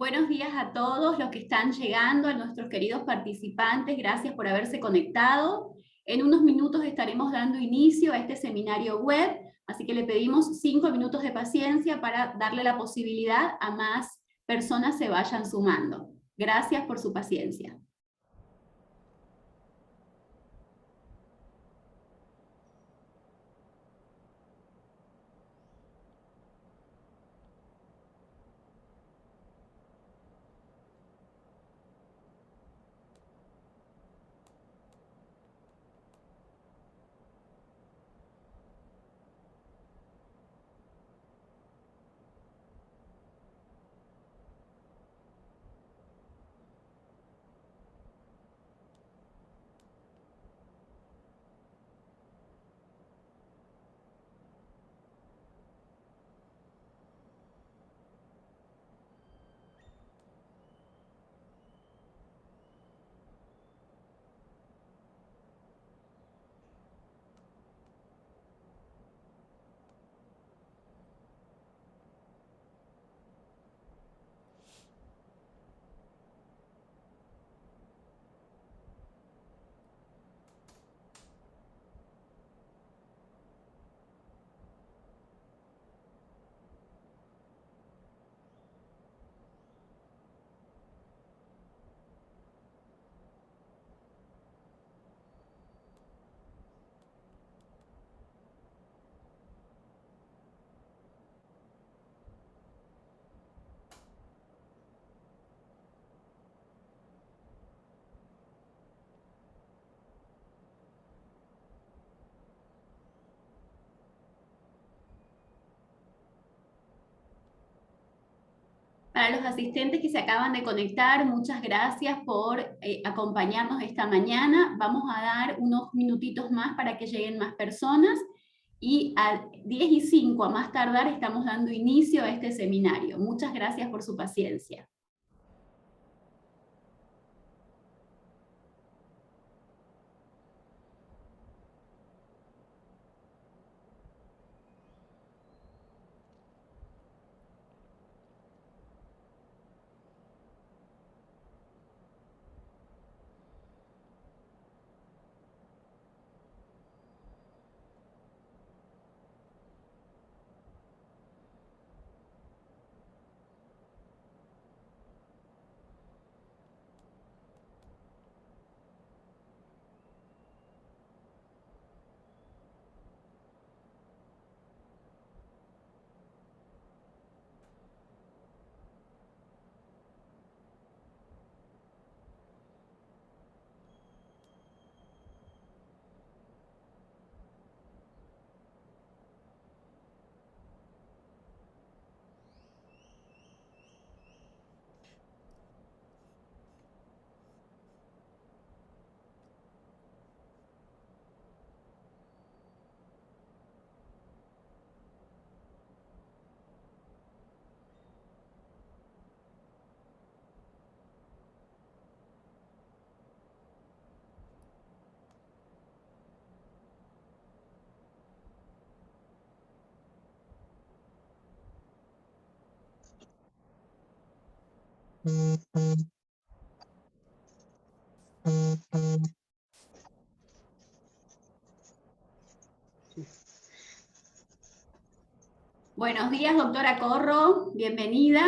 Buenos días a todos los que están llegando, a nuestros queridos participantes. Gracias por haberse conectado. En unos minutos estaremos dando inicio a este seminario web, así que le pedimos 5 minutos de paciencia para darle la posibilidad a más personas se vayan sumando. Gracias por su paciencia. Para los asistentes que se acaban de conectar, muchas gracias por acompañarnos esta mañana. Vamos a dar unos minutitos más para que lleguen más personas y a 10:05 a más tardar estamos dando inicio a este seminario. Muchas gracias por su paciencia. Buenos días, doctora Corro, bienvenida.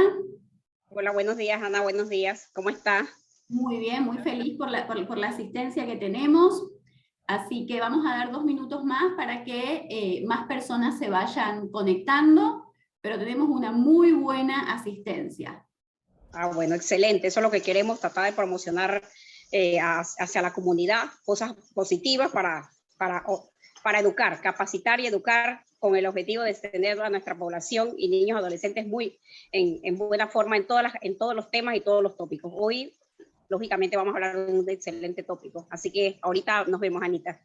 Hola, buenos días, Ana, buenos días. ¿Cómo está? Muy bien, muy feliz por la asistencia que tenemos. Así que vamos a dar 2 minutos más para que más personas se vayan conectando, pero tenemos una muy buena asistencia. Bueno, excelente. Eso es lo que queremos, tratar de promocionar hacia la comunidad cosas positivas para educar, capacitar y educar con el objetivo de extender a nuestra población y niños y adolescentes en buena forma en todos los temas y todos los tópicos. Hoy, lógicamente, vamos a hablar de un excelente tópico. Así que ahorita nos vemos, Anita.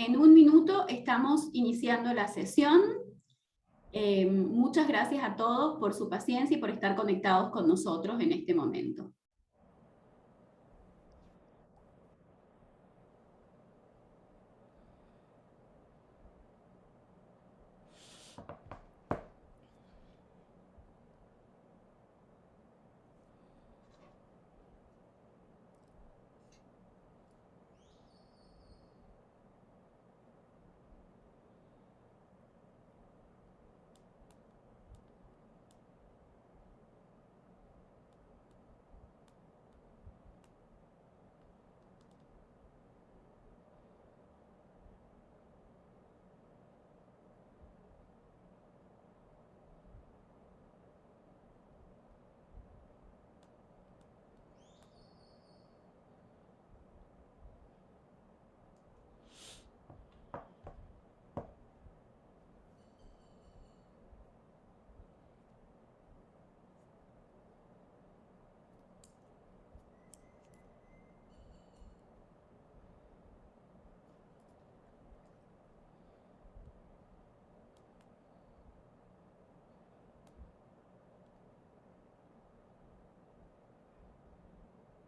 En un minuto estamos iniciando la sesión. Muchas gracias a todos por su paciencia y por estar conectados con nosotros en este momento.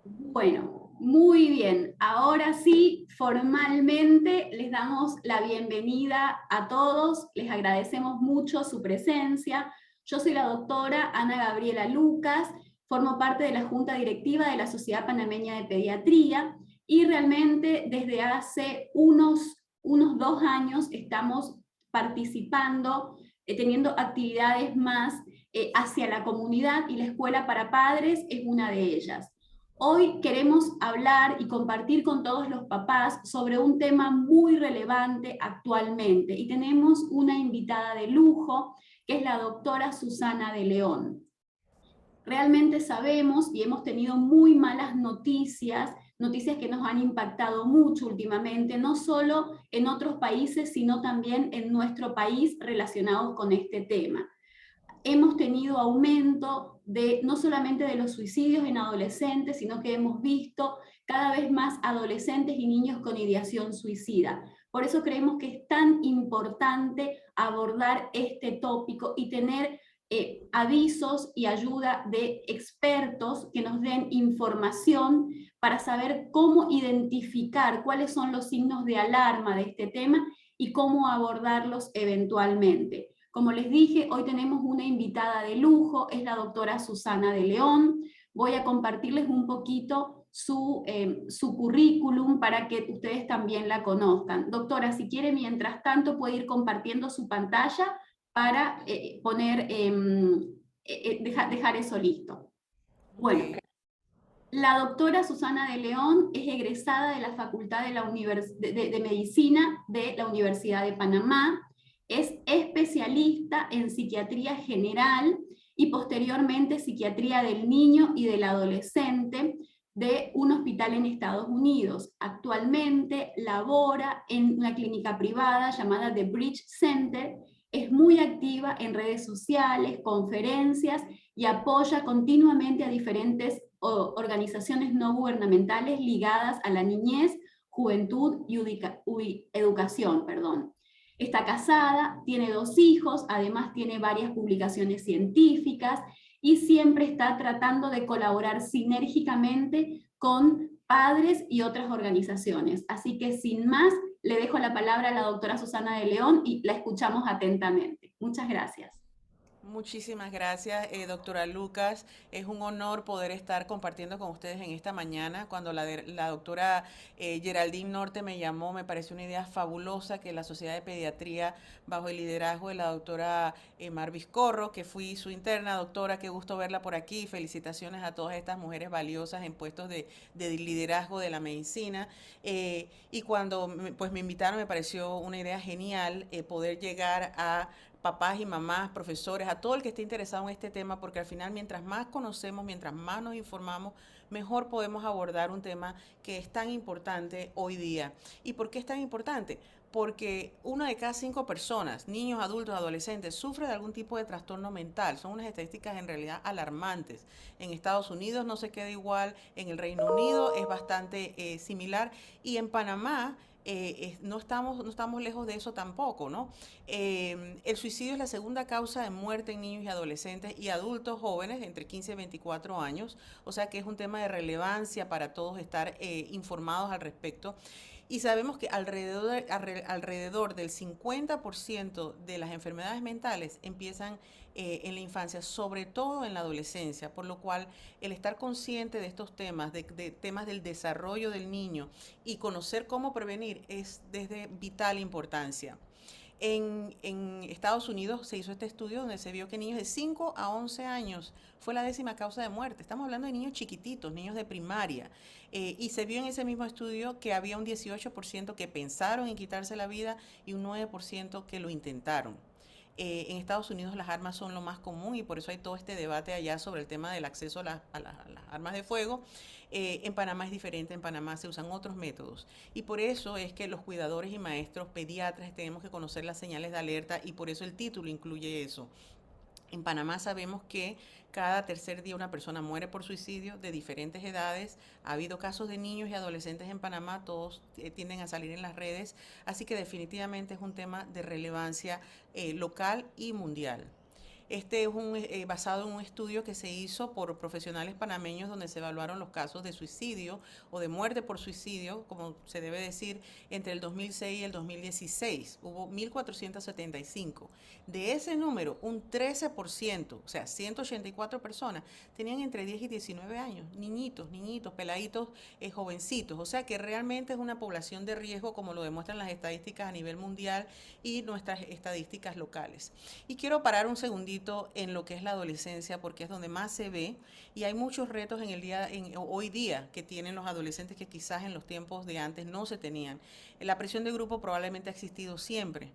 Bueno, muy bien. Ahora sí, formalmente les damos la bienvenida a todos. Les agradecemos mucho su presencia. Yo soy la doctora Ana Gabriela Lucas, formo parte de la Junta Directiva de la Sociedad Panameña de Pediatría y realmente desde hace unos 2 años estamos participando, teniendo actividades más hacia la comunidad, y la Escuela para Padres es una de ellas. Hoy queremos hablar y compartir con todos los papás sobre un tema muy relevante actualmente, y tenemos una invitada de lujo, que es la doctora Susana de León. Realmente sabemos y hemos tenido muy malas noticias que nos han impactado mucho últimamente, no solo en otros países, sino también en nuestro país relacionados con este tema. Hemos tenido aumento no solamente de los suicidios en adolescentes, sino que hemos visto cada vez más adolescentes y niños con ideación suicida. Por eso creemos que es tan importante abordar este tópico y tener avisos y ayuda de expertos que nos den información para saber cómo identificar cuáles son los signos de alarma de este tema y cómo abordarlos eventualmente. Como les dije, hoy tenemos una invitada de lujo, es la doctora Susana de León. Voy a compartirles un poquito su currículum para que ustedes también la conozcan. Doctora, si quiere, mientras tanto, puede ir compartiendo su pantalla para dejar eso listo. Bueno, la doctora Susana de León es egresada de la Facultad de Medicina de la Universidad de Panamá. Es especialista en psiquiatría general y posteriormente psiquiatría del niño y del adolescente de un hospital en Estados Unidos. Actualmente labora en una clínica privada llamada The Bridge Center. Es muy activa en redes sociales, conferencias, y apoya continuamente a diferentes organizaciones no gubernamentales ligadas a la niñez, juventud y educación. Está casada, tiene 2 hijos, además tiene varias publicaciones científicas y siempre está tratando de colaborar sinérgicamente con padres y otras organizaciones. Así que sin más, le dejo la palabra a la doctora Susana de León y la escuchamos atentamente. Muchas gracias. Muchísimas gracias, doctora Lucas. Es un honor poder estar compartiendo con ustedes en esta mañana. Cuando la doctora Geraldine Norte me llamó, me pareció una idea fabulosa que la Sociedad de Pediatría, bajo el liderazgo de la doctora Mar Vizcorro, que fui su interna. Doctora, qué gusto verla por aquí. Felicitaciones a todas estas mujeres valiosas en puestos de liderazgo de la medicina. Y cuando pues me invitaron, me pareció una idea genial poder llegar a papás y mamás, profesores, a todo el que esté interesado en este tema, porque al final mientras más conocemos, mientras más nos informamos, mejor podemos abordar un tema que es tan importante hoy día. ¿Y por qué es tan importante? Porque 1 de cada 5 personas, niños, adultos, adolescentes, sufre de algún tipo de trastorno mental. Son unas estadísticas en realidad alarmantes. En Estados Unidos no se queda igual, en el Reino Unido es bastante similar, y en Panamá no estamos lejos de eso tampoco, ¿no? El suicidio es la segunda causa de muerte en niños y adolescentes y adultos jóvenes entre 15 y 24 años, o sea que es un tema de relevancia para todos estar informados al respecto. Y sabemos que alrededor del 50% de las enfermedades mentales empiezan en la infancia, sobre todo en la adolescencia, por lo cual el estar consciente de estos temas, de temas del desarrollo del niño y conocer cómo prevenir es de vital importancia. En Estados Unidos se hizo este estudio donde se vio que niños de 5 a 11 años fue la 10ª causa de muerte. Estamos hablando de niños chiquititos, niños de primaria. Y se vio en ese mismo estudio que había un 18% que pensaron en quitarse la vida y un 9% que lo intentaron. En Estados Unidos las armas son lo más común y por eso hay todo este debate allá sobre el tema del acceso a las armas de fuego. En Panamá es diferente, en Panamá se usan otros métodos y por eso es que los cuidadores y maestros pediatras tenemos que conocer las señales de alerta y por eso el título incluye eso. En Panamá sabemos que cada tercer día una persona muere por suicidio de diferentes edades. Ha habido casos de niños y adolescentes en Panamá, todos tienden a salir en las redes, así que definitivamente es un tema de relevancia local y mundial. Este es basado en un estudio que se hizo por profesionales panameños donde se evaluaron los casos de suicidio o de muerte por suicidio, como se debe decir, entre el 2006 y el 2016. Hubo 1.475. De ese número, un 13%, o sea, 184 personas, tenían entre 10 y 19 años. Niñitos, peladitos, jovencitos. O sea que realmente es una población de riesgo, como lo demuestran las estadísticas a nivel mundial y nuestras estadísticas locales. Y quiero parar un segundito en lo que es la adolescencia porque es donde más se ve y hay muchos retos hoy día que tienen los adolescentes que quizás en los tiempos de antes no se tenían. La presión de grupo probablemente ha existido siempre.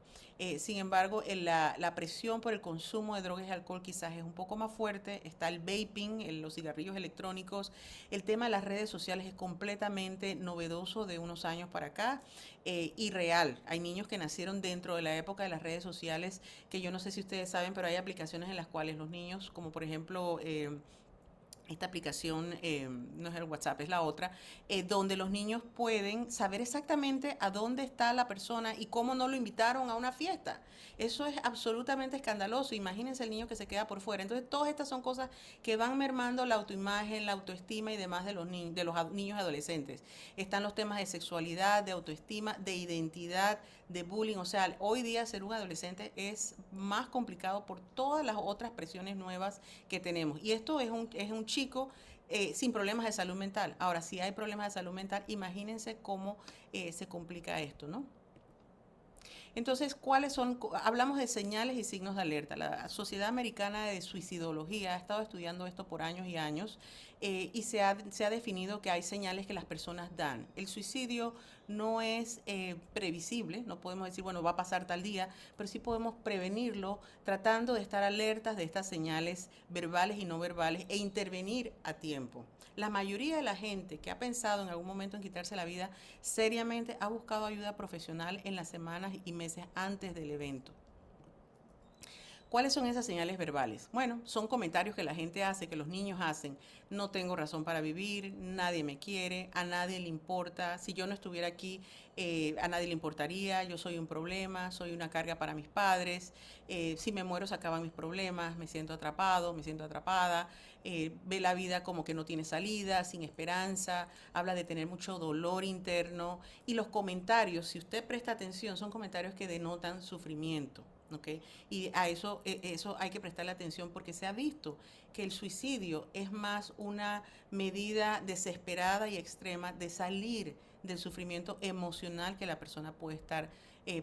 Sin embargo, la presión por el consumo de drogas y alcohol quizás es un poco más fuerte. Está el vaping, los cigarrillos electrónicos. El tema de las redes sociales es completamente novedoso de unos años para acá y real. Hay niños que nacieron dentro de la época de las redes sociales que yo no sé si ustedes saben, pero hay aplicaciones en las cuales los niños, como por ejemplo esta aplicación, no es el WhatsApp, es la otra, donde los niños pueden saber exactamente a dónde está la persona y cómo no lo invitaron a una fiesta. Eso es absolutamente escandaloso. Imagínense el niño que se queda por fuera. Entonces, todas estas son cosas que van mermando la autoimagen, la autoestima y demás de los niños y adolescentes. Están los temas de sexualidad, de autoestima, de identidad, de bullying. O sea, hoy día ser un adolescente es más complicado por todas las otras presiones nuevas que tenemos. Y esto es un chico sin problemas de salud mental. Ahora, si hay problemas de salud mental, imagínense cómo se complica esto, ¿no? Entonces, hablamos de señales y signos de alerta. La Sociedad Americana de Suicidología ha estado estudiando esto por años y años y se ha definido que hay señales que las personas dan. El suicidio no es previsible, no podemos decir, bueno, va a pasar tal día, pero sí podemos prevenirlo tratando de estar alertas de estas señales verbales y no verbales e intervenir a tiempo. La mayoría de la gente que ha pensado en algún momento en quitarse la vida seriamente ha buscado ayuda profesional en las semanas y meses antes del evento. ¿Cuáles son esas señales verbales? Bueno, son comentarios que la gente hace, que los niños hacen. No tengo razón para vivir, nadie me quiere, a nadie le importa. Si yo no estuviera aquí, a nadie le importaría. Yo soy un problema, soy una carga para mis padres. Si me muero se acaban mis problemas, me siento atrapado, me siento atrapada. Ve la vida como que no tiene salida, sin esperanza. Habla de tener mucho dolor interno. Y los comentarios, si usted presta atención, son comentarios que denotan sufrimiento. ¿Okay? Y a eso hay que prestarle atención porque se ha visto que el suicidio es más una medida desesperada y extrema de salir del sufrimiento emocional que la persona puede estar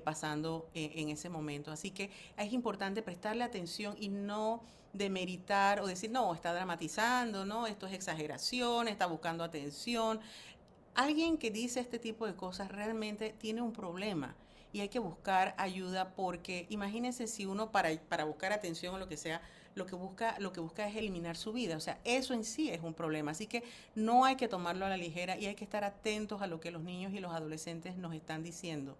pasando en ese momento. Así que es importante prestarle atención y no demeritar o decir, no, está dramatizando, no, esto es exageración, está buscando atención. Alguien que dice este tipo de cosas realmente tiene un problema y hay que buscar ayuda porque imagínense si uno para buscar atención o lo que sea, lo que busca es eliminar su vida. O sea, eso en sí es un problema. Así que no hay que tomarlo a la ligera y hay que estar atentos a lo que los niños y los adolescentes nos están diciendo.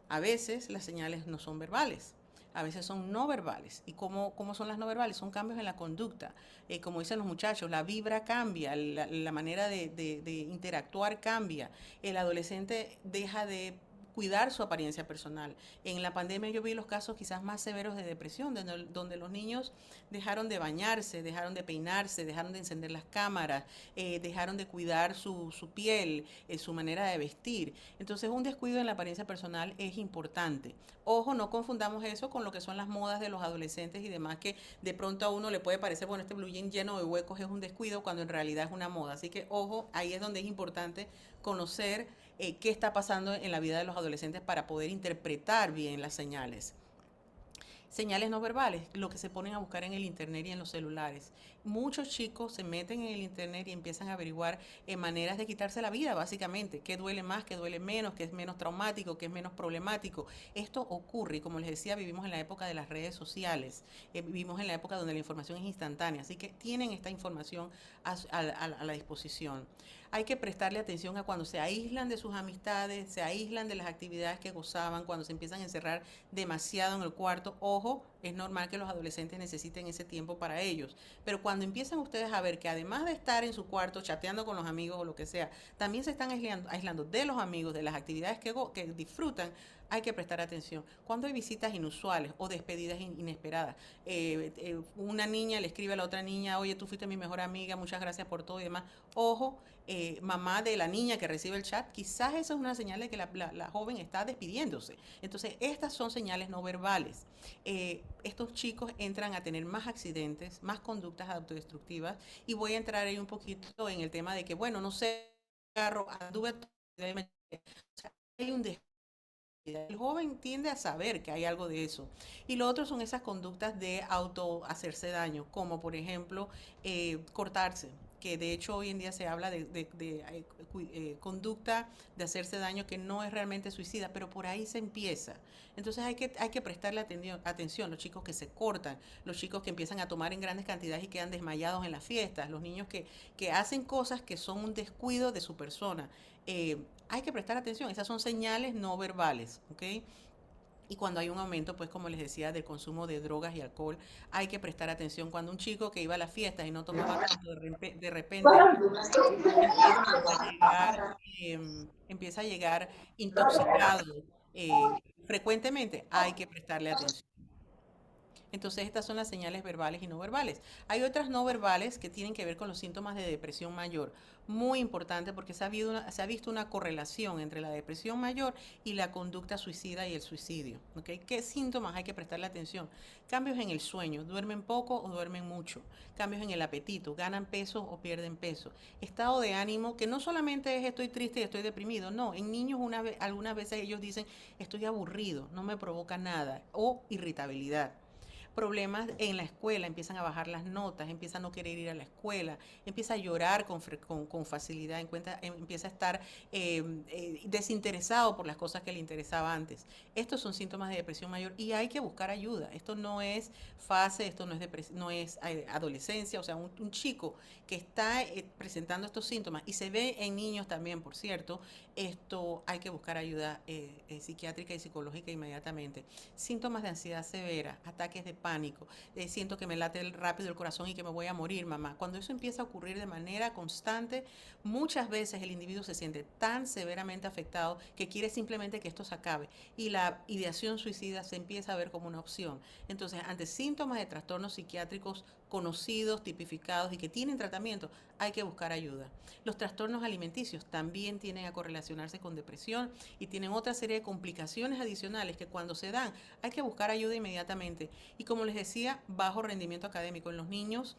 A veces las señales no son verbales. A veces son no verbales. ¿Y cómo son las no verbales? Son cambios en la conducta. Como dicen los muchachos, la vibra cambia, la manera de interactuar cambia. El adolescente deja de cuidar su apariencia personal. En la pandemia yo vi los casos quizás más severos de depresión, donde los niños dejaron de bañarse, dejaron de peinarse, dejaron de encender las cámaras, dejaron de cuidar su piel, su manera de vestir. Entonces un descuido en la apariencia personal es importante. Ojo, no confundamos eso con lo que son las modas de los adolescentes y demás, que de pronto a uno le puede parecer, bueno, este blue jean lleno de huecos es un descuido, cuando en realidad es una moda. Así que ojo, ahí es donde es importante conocer qué está pasando en la vida de los adolescentes para poder interpretar bien las señales. Señales no verbales, lo que se ponen a buscar en el internet y en los celulares. Muchos chicos se meten en el internet y empiezan a averiguar maneras de quitarse la vida, básicamente. ¿Qué duele más, qué duele menos, qué es menos traumático, qué es menos problemático? Esto ocurre y, como les decía, vivimos en la época de las redes sociales. Vivimos en la época donde la información es instantánea, así que tienen esta información a la disposición. Hay que prestarle atención a cuando se aíslan de sus amistades, se aíslan de las actividades que gozaban, cuando se empiezan a encerrar demasiado en el cuarto. Ojo, es normal que los adolescentes necesiten ese tiempo para ellos, pero cuando empiezan ustedes a ver que además de estar en su cuarto chateando con los amigos o lo que sea, también se están aislando de los amigos, de las actividades que disfrutan, hay que prestar atención. Cuando hay visitas inusuales o despedidas inesperadas, una niña le escribe a la otra niña, oye, tú fuiste mi mejor amiga, muchas gracias por todo y demás. Ojo, mamá de la niña que recibe el chat, quizás esa es una señal de que la joven está despidiéndose. Entonces, estas son señales no verbales. Estos chicos entran a tener más accidentes, más conductas autodestructivas, y voy a entrar ahí un poquito en el tema de que, bueno, no sé, anduve, o sea, hay un descuido. El joven tiende a saber que hay algo de eso. Y lo otro son esas conductas de auto hacerse daño, como por ejemplo cortarse, que de hecho hoy en día se habla de conducta de hacerse daño que no es realmente suicida, pero por ahí se empieza. Entonces hay que prestarle atención, los chicos que se cortan, los chicos que empiezan a tomar en grandes cantidades y quedan desmayados en las fiestas, los niños que hacen cosas que son un descuido de su persona. Hay que prestar atención, esas son señales no verbales, ¿ok? Y cuando hay un aumento, pues como les decía, del consumo de drogas y alcohol, hay que prestar atención. Cuando un chico que iba a la fiesta y no tomaba tanto, de repente empieza a llegar intoxicado frecuentemente, hay que prestarle atención. Entonces, estas son las señales verbales y no verbales. Hay otras no verbales que tienen que ver con los síntomas de depresión mayor. Muy importante, porque se ha visto una correlación entre la depresión mayor y la conducta suicida y el suicidio. ¿Okay? ¿Qué síntomas hay que prestarle atención? Cambios en el sueño, duermen poco o duermen mucho. Cambios en el apetito, ganan peso o pierden peso. Estado de ánimo, que no solamente es estoy triste y estoy deprimido. No, en niños algunas veces ellos dicen estoy aburrido, no me provoca nada. O irritabilidad. Problemas en la escuela, empiezan a bajar las notas, empieza a no querer ir a la escuela, empieza a llorar con facilidad, empieza a estar desinteresado por las cosas que le interesaba antes. Estos son síntomas de depresión mayor y hay que buscar ayuda. Esto no es fase, esto no es adolescencia, o sea, un chico que está presentando estos síntomas y se ve en niños también, por cierto, esto hay que buscar ayuda psiquiátrica y psicológica inmediatamente. Síntomas de ansiedad severa, ataques de pánico, siento que me late rápido el corazón y que me voy a morir, mamá. Cuando eso empieza a ocurrir de manera constante, muchas veces el individuo se siente tan severamente afectado que quiere simplemente que esto se acabe y la ideación suicida se empieza a ver como una opción. Entonces, ante síntomas de trastornos psiquiátricos conocidos, tipificados y que tienen tratamiento, hay que buscar ayuda. Los trastornos alimenticios también tienen a correlacionarse con depresión y tienen otra serie de complicaciones adicionales que cuando se dan hay que buscar ayuda inmediatamente. Y como les decía, bajo rendimiento académico en los niños.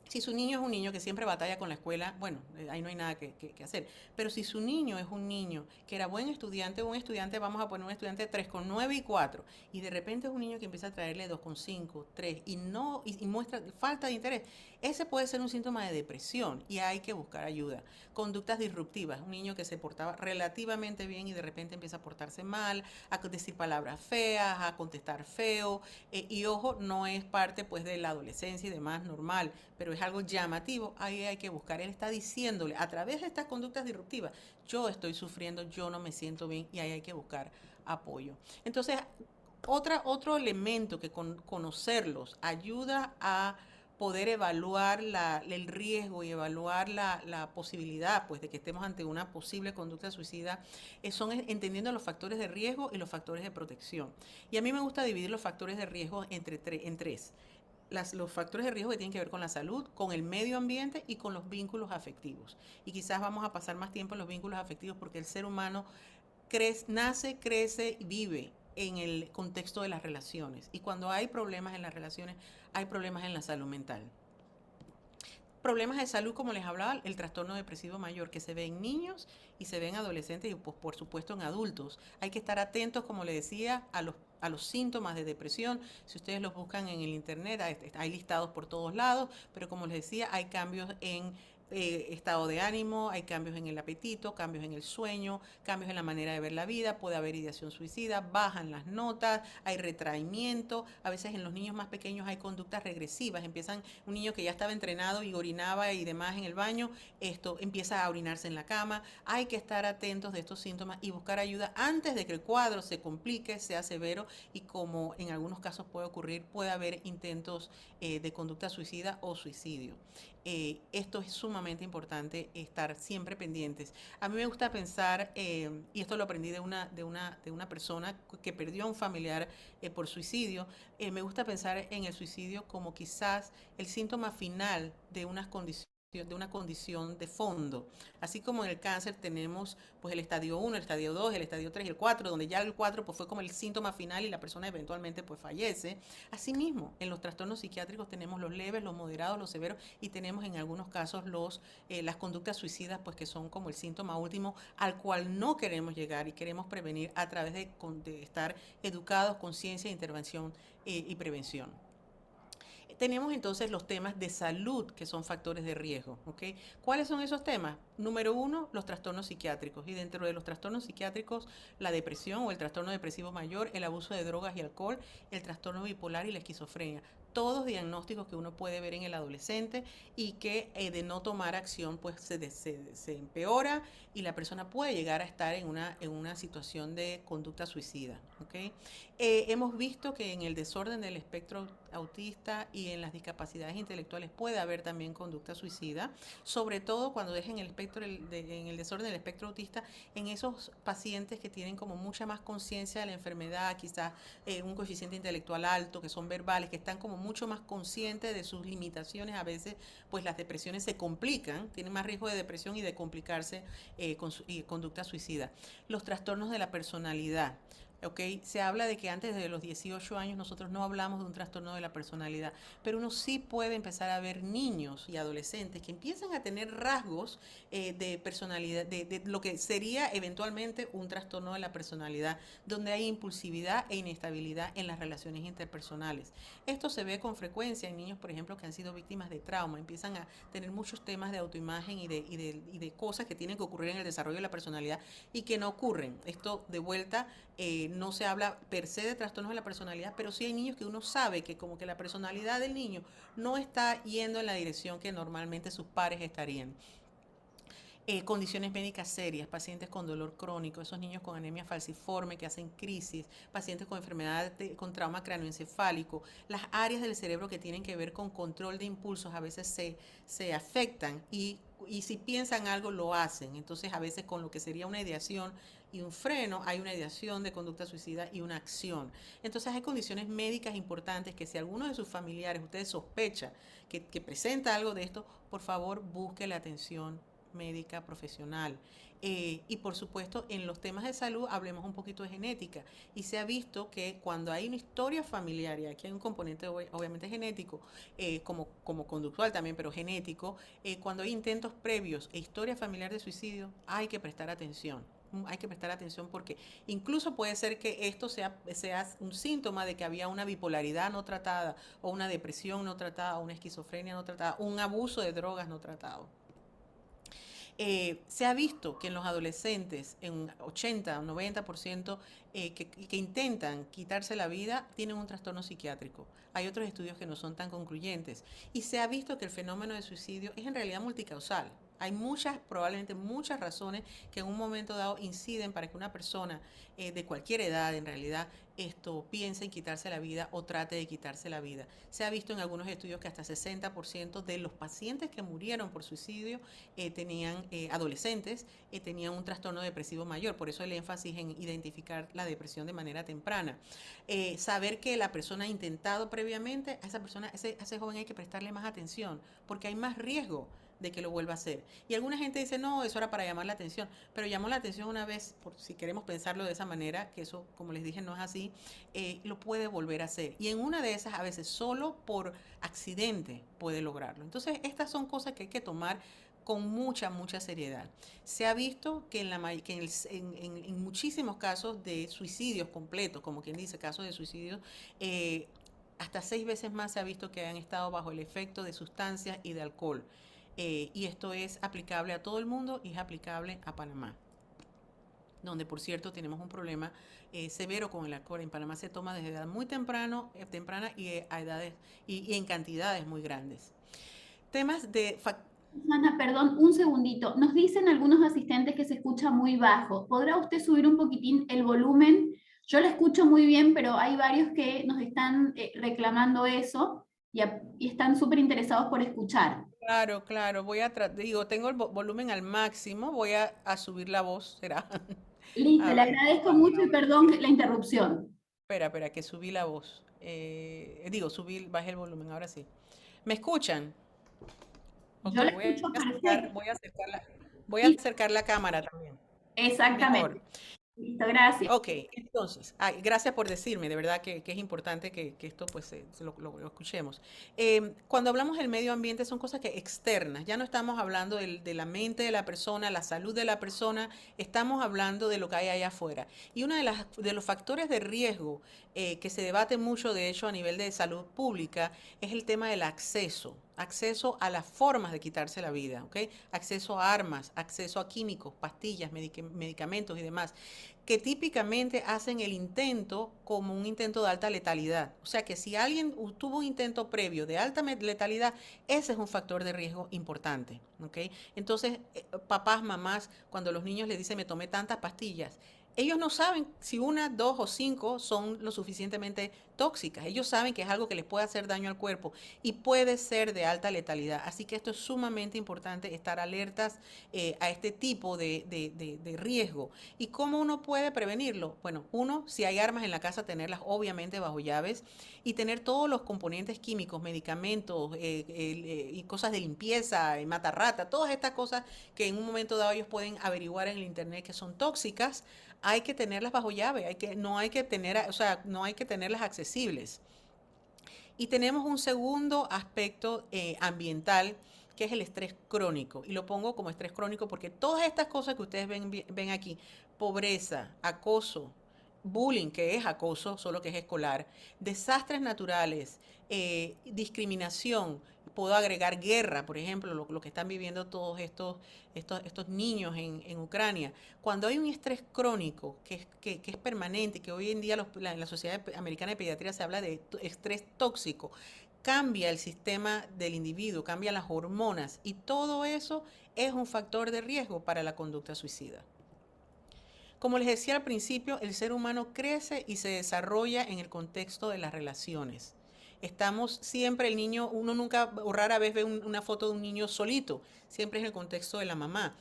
Si su niño es un niño que siempre batalla con la escuela, bueno, ahí no hay nada que hacer. Pero si su niño es un niño que era buen estudiante, vamos a poner un estudiante de 3,9 y 4, y de repente es un niño que empieza a traerle 2,5, 3, y muestra falta de interés, ese puede ser un síntoma de depresión y hay que buscar ayuda. Conductas disruptivas, un niño que se portaba relativamente bien y de repente empieza a portarse mal, a decir palabras feas, a contestar feo, y ojo, no es parte pues de la adolescencia y demás normal, pero es algo llamativo, ahí hay que buscar. Él está diciéndole a través de estas conductas disruptivas, yo estoy sufriendo, yo no me siento bien, y ahí hay que buscar apoyo. Entonces, otro elemento que conocerlos ayuda a poder evaluar el riesgo y evaluar la posibilidad pues, de que estemos ante una posible conducta suicida, son entendiendo los factores de riesgo y los factores de protección. Y a mí me gusta dividir los factores de riesgo en tres. Los factores de riesgo que tienen que ver con la salud, con el medio ambiente y con los vínculos afectivos. Y quizás vamos a pasar más tiempo en los vínculos afectivos porque el ser humano nace, crece y vive en el contexto de las relaciones. Y cuando hay problemas en las relaciones, hay problemas en la salud mental. Problemas de salud, como les hablaba, el trastorno depresivo mayor, que se ve en niños y se ve en adolescentes y pues, por supuesto en adultos. Hay que estar atentos, como les decía, a los síntomas de depresión. Si ustedes los buscan en el internet, hay listados por todos lados, pero como les decía, hay cambios en estado de ánimo, hay cambios en el apetito, cambios en el sueño, cambios en la manera de ver la vida, puede haber ideación suicida, bajan las notas, hay retraimiento, a veces en los niños más pequeños hay conductas regresivas, un niño que ya estaba entrenado y orinaba y demás en el baño, esto empieza a orinarse en la cama. Hay que estar atentos de estos síntomas y buscar ayuda antes de que el cuadro se complique, sea severo y como en algunos casos puede ocurrir, puede haber intentos de conducta suicida o suicidio. Esto es sumamente importante, estar siempre pendientes. A mí me gusta pensar, y esto lo aprendí de una persona que perdió a un familiar por suicidio, me gusta pensar en el suicidio como quizás el síntoma final de una condición de fondo. Así como en el cáncer tenemos pues el estadio 1, el estadio 2, el estadio 3 y el 4, donde ya el 4 pues, fue como el síntoma final y la persona eventualmente pues fallece. Asimismo, en los trastornos psiquiátricos tenemos los leves, los moderados, los severos y tenemos en algunos casos las conductas suicidas pues que son como el síntoma último al cual no queremos llegar y queremos prevenir a través de estar educados, conciencia, intervención y prevención. Tenemos entonces los temas de salud que son factores de riesgo. ¿Okay? ¿Cuáles son esos temas? Número 1, los trastornos psiquiátricos. Y dentro de los trastornos psiquiátricos, la depresión o el trastorno depresivo mayor, el abuso de drogas y alcohol, el trastorno bipolar y la esquizofrenia. Todos diagnósticos que uno puede ver en el adolescente y que de no tomar acción pues se empeora y la persona puede llegar a estar en una situación de conducta suicida. ¿Okay? Hemos visto que en el desorden del espectro autista y en las discapacidades intelectuales puede haber también conducta suicida, sobre todo cuando es en el desorden del espectro autista, en esos pacientes que tienen como mucha más conciencia de la enfermedad, quizás un coeficiente intelectual alto, que son verbales, que están como mucho más conscientes de sus limitaciones. A veces pues las depresiones se complican, tienen más riesgo de depresión y de complicarse con conducta suicida. Los trastornos de la personalidad. Okay. Se habla de que antes de los 18 años nosotros no hablamos de un trastorno de la personalidad, pero uno sí puede empezar a ver niños y adolescentes que empiezan a tener rasgos de personalidad, de lo que sería eventualmente un trastorno de la personalidad, donde hay impulsividad e inestabilidad en las relaciones interpersonales. Esto se ve con frecuencia en niños, por ejemplo, que han sido víctimas de trauma, empiezan a tener muchos temas de autoimagen y de cosas que tienen que ocurrir en el desarrollo de la personalidad y que no ocurren. Esto de vuelta no se habla per se de trastornos de la personalidad, pero sí hay niños que uno sabe que como que la personalidad del niño no está yendo en la dirección que normalmente sus pares estarían. Condiciones médicas serias, pacientes con dolor crónico, esos niños con anemia falciforme que hacen crisis, pacientes con enfermedad con trauma cráneoencefálico, las áreas del cerebro que tienen que ver con control de impulsos a veces se afectan y si piensan algo lo hacen. Entonces a veces con lo que sería una ideación y un freno hay una ideación de conducta suicida y una acción. Entonces hay condiciones médicas importantes que si alguno de sus familiares ustedes sospecha que presenta algo de esto, por favor busque la atención médica profesional. Y por supuesto en los temas de salud hablemos un poquito de genética y se ha visto que cuando hay una historia familiar y aquí hay un componente obviamente genético como conductual también pero genético, cuando hay intentos previos e historia familiar de suicidio hay que prestar atención. Hay que prestar atención porque incluso puede ser que esto sea un síntoma de que había una bipolaridad no tratada o una depresión no tratada o una esquizofrenia no tratada, un abuso de drogas no tratado. Se ha visto que en los adolescentes, en 80 o 90%, que intentan quitarse la vida tienen un trastorno psiquiátrico. Hay otros estudios que no son tan concluyentes y se ha visto que el fenómeno de suicidio es en realidad multicausal. Hay muchas, probablemente muchas razones que en un momento dado inciden para que una persona de cualquier edad en realidad piense en quitarse la vida o trate de quitarse la vida. Se ha visto en algunos estudios que hasta 60% de los pacientes que murieron por suicidio tenían adolescentes, tenían un trastorno depresivo mayor. Por eso el énfasis en identificar la depresión de manera temprana. Saber que la persona ha intentado previamente, a esa persona, a ese joven hay que prestarle más atención porque hay más riesgo de que lo vuelva a hacer. Y alguna gente dice, no, eso era para llamar la atención, pero llamó la atención una vez, por si queremos pensarlo de esa manera, que eso, como les dije, no es así, lo puede volver a hacer. Y en una de esas, a veces solo por accidente puede lograrlo. Entonces, estas son cosas que hay que tomar con mucha, mucha seriedad. Se ha visto que, en muchísimos casos de suicidios completos, como quien dice, casos de suicidios, hasta 6 veces más se ha visto que han estado bajo el efecto de sustancias y de alcohol. Y esto es aplicable a todo el mundo y es aplicable a Panamá, donde por cierto tenemos un problema severo con el alcohol. En Panamá se toma desde edad muy temprana y a edades y en cantidades muy grandes. Temas de... Ana, perdón, un segundito. Nos dicen algunos asistentes que se escucha muy bajo. ¿Podrá usted subir un poquitín el volumen? Yo la escucho muy bien, pero hay varios que nos están reclamando eso y están súper interesados por escuchar. Claro, claro, tengo el volumen al máximo, voy a subir la voz, ¿será? Listo, A le ver, agradezco mucho y perdón la interrupción. espera, que subí la voz. Bajé el volumen, ahora sí. ¿Me escuchan? Ok, Yo la escucho perfecto. voy a Sí, acercar la cámara también. Mejor. exactamente. Listo, gracias. Ok, entonces, gracias por decirme, de verdad que es importante que esto pues lo escuchemos. Cuando hablamos del medio ambiente son cosas que externas, ya no estamos hablando de la mente de la persona, la salud de la persona, estamos hablando de lo que hay allá afuera. Y uno de los factores de riesgo que se debate mucho, de hecho, a nivel de salud pública, es el tema del acceso a las formas de quitarse la vida, ¿ok? Acceso a armas, acceso a químicos, pastillas, medicamentos y demás, que típicamente hacen el intento como un intento de alta letalidad. O sea que si alguien tuvo un intento previo de alta letalidad, ese es un factor de riesgo importante. ¿Okay? Entonces, papás, mamás, cuando los niños les dicen me tomé tantas pastillas, ellos no saben si 1, 2 o 5 son lo suficientemente tóxicas. Ellos saben que es algo que les puede hacer daño al cuerpo y puede ser de alta letalidad. Así que esto es sumamente importante, estar alertas a este tipo de riesgo. ¿Y cómo uno puede prevenirlo? Bueno, uno, si hay armas en la casa, tenerlas obviamente bajo llaves y tener todos los componentes químicos, medicamentos y cosas de limpieza, matarrata, todas estas cosas que en un momento dado ellos pueden averiguar en el internet que son tóxicas, hay que tenerlas bajo llave, no hay que tenerlas accesibles. Y tenemos un segundo aspecto ambiental, que es el estrés crónico. Y lo pongo como estrés crónico porque todas estas cosas que ustedes ven aquí, pobreza, acoso, bullying, que es acoso, solo que es escolar, desastres naturales, discriminación, puedo agregar guerra, por ejemplo, lo que están viviendo todos estos niños en Ucrania. Cuando hay un estrés crónico que es permanente, que hoy en día en la Sociedad Americana de Pediatría se habla de estrés tóxico, cambia el sistema del individuo, cambian las hormonas y todo eso es un factor de riesgo para la conducta suicida. Como les decía al principio, el ser humano crece y se desarrolla en el contexto de las relaciones. Estamos siempre, uno nunca o rara vez ve una foto de un niño solito, siempre es en el contexto de la mamá.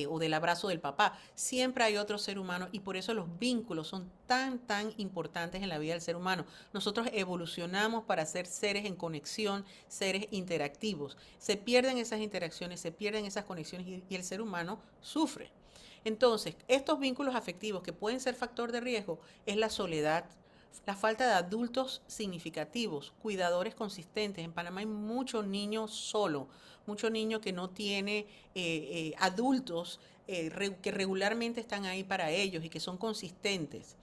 O del abrazo del papá. Siempre hay otro ser humano y por eso los vínculos son tan importantes en la vida del ser humano. Nosotros evolucionamos para ser seres en conexión, seres interactivos. Se pierden esas interacciones, se pierden esas conexiones y el ser humano sufre. Entonces, estos vínculos afectivos que pueden ser factor de riesgo es la soledad, la falta de adultos significativos, cuidadores consistentes. En Panamá hay muchos niños solos, muchos niños que no tienen adultos que regularmente están ahí para ellos y que son consistentes.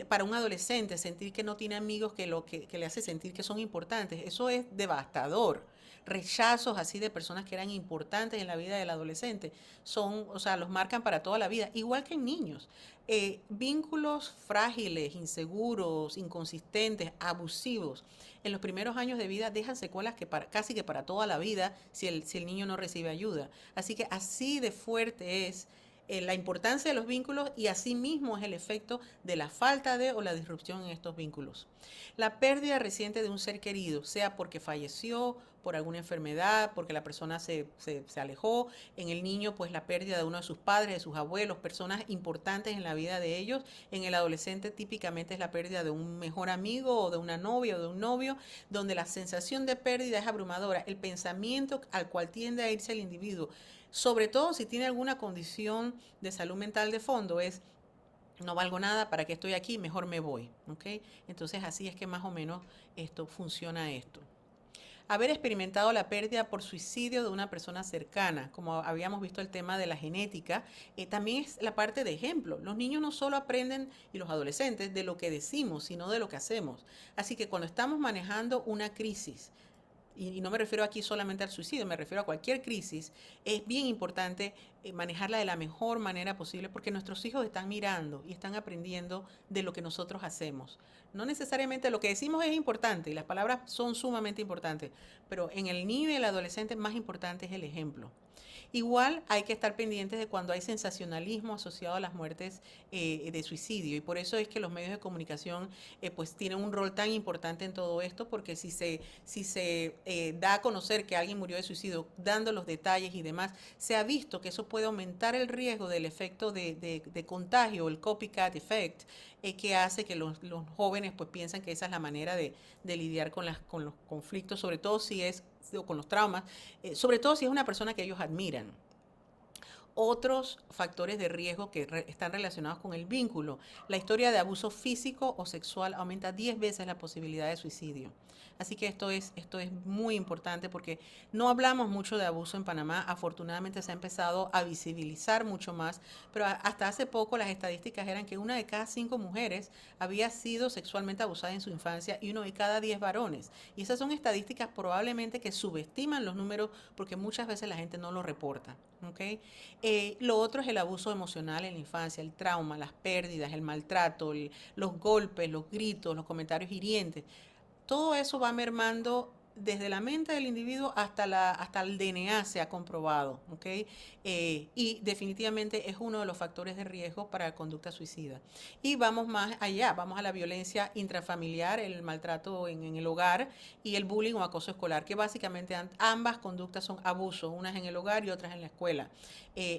Para un adolescente, sentir que no tiene amigos que le hace sentir que son importantes, eso es devastador. rechazos así de personas que eran importantes en la vida del adolescente, o sea, los marcan para toda la vida, igual que en niños. Vínculos frágiles, inseguros, inconsistentes, abusivos, en los primeros años de vida dejan secuelas que casi que para toda la vida si el niño no recibe ayuda. Así que así de fuerte es la importancia de los vínculos y asimismo es el efecto de la falta de o la disrupción en estos vínculos. La pérdida reciente de un ser querido, sea porque falleció, por alguna enfermedad, porque la persona se alejó, en el niño pues la pérdida de uno de sus padres, de sus abuelos, personas importantes en la vida de ellos, en el adolescente típicamente es la pérdida de un mejor amigo o de una novia o de un novio, donde la sensación de pérdida es abrumadora, el pensamiento al cual tiende a irse el individuo, sobre todo si tiene alguna condición de salud mental de fondo, es no valgo nada, ¿para qué estoy aquí? Mejor me voy. ¿Ok? Entonces así es que más o menos funciona esto. Haber experimentado la pérdida por suicidio de una persona cercana, como habíamos visto el tema de la genética, también es la parte de ejemplo. Los niños no solo aprenden, y los adolescentes, de lo que decimos, sino de lo que hacemos. Así que cuando estamos manejando una crisis, y no me refiero aquí solamente al suicidio, me refiero a cualquier crisis, es bien importante manejarla de la mejor manera posible porque nuestros hijos están mirando y están aprendiendo de lo que nosotros hacemos. No necesariamente lo que decimos es importante y las palabras son sumamente importantes, pero en el niño y el adolescente más importante es el ejemplo. Igual hay que estar pendientes de cuando hay sensacionalismo asociado a las muertes de suicidio y por eso es que los medios de comunicación pues tienen un rol tan importante en todo esto porque si se da a conocer que alguien murió de suicidio dando los detalles y demás, se ha visto que eso puede aumentar el riesgo del efecto de contagio, el copycat effect, que hace que los jóvenes pues piensan que esa es la manera de lidiar con los conflictos, sobre todo si es o con los traumas, sobre todo si es una persona que ellos admiran. Otros factores de riesgo que están relacionados con el vínculo. La historia de abuso físico o sexual aumenta 10 veces la posibilidad de suicidio. Así que esto es muy importante porque no hablamos mucho de abuso en Panamá. Afortunadamente se ha empezado a visibilizar mucho más, pero hasta hace poco las estadísticas eran que 1 de cada 5 mujeres había sido sexualmente abusada en su infancia y 1 de cada 10 varones. Y esas son estadísticas probablemente que subestiman los números porque muchas veces la gente no lo reporta. ¿Okay? Lo otro es el abuso emocional en la infancia, el trauma, las pérdidas, el maltrato, los golpes, los gritos, los comentarios hirientes. Todo eso va mermando desde la mente del individuo hasta el DNA se ha comprobado, ¿ok? Y definitivamente es uno de los factores de riesgo para la conducta suicida. Y vamos más allá, vamos a la violencia intrafamiliar, el maltrato en el hogar y el bullying o acoso escolar, que básicamente ambas conductas son abusos, unas en el hogar y otras en la escuela.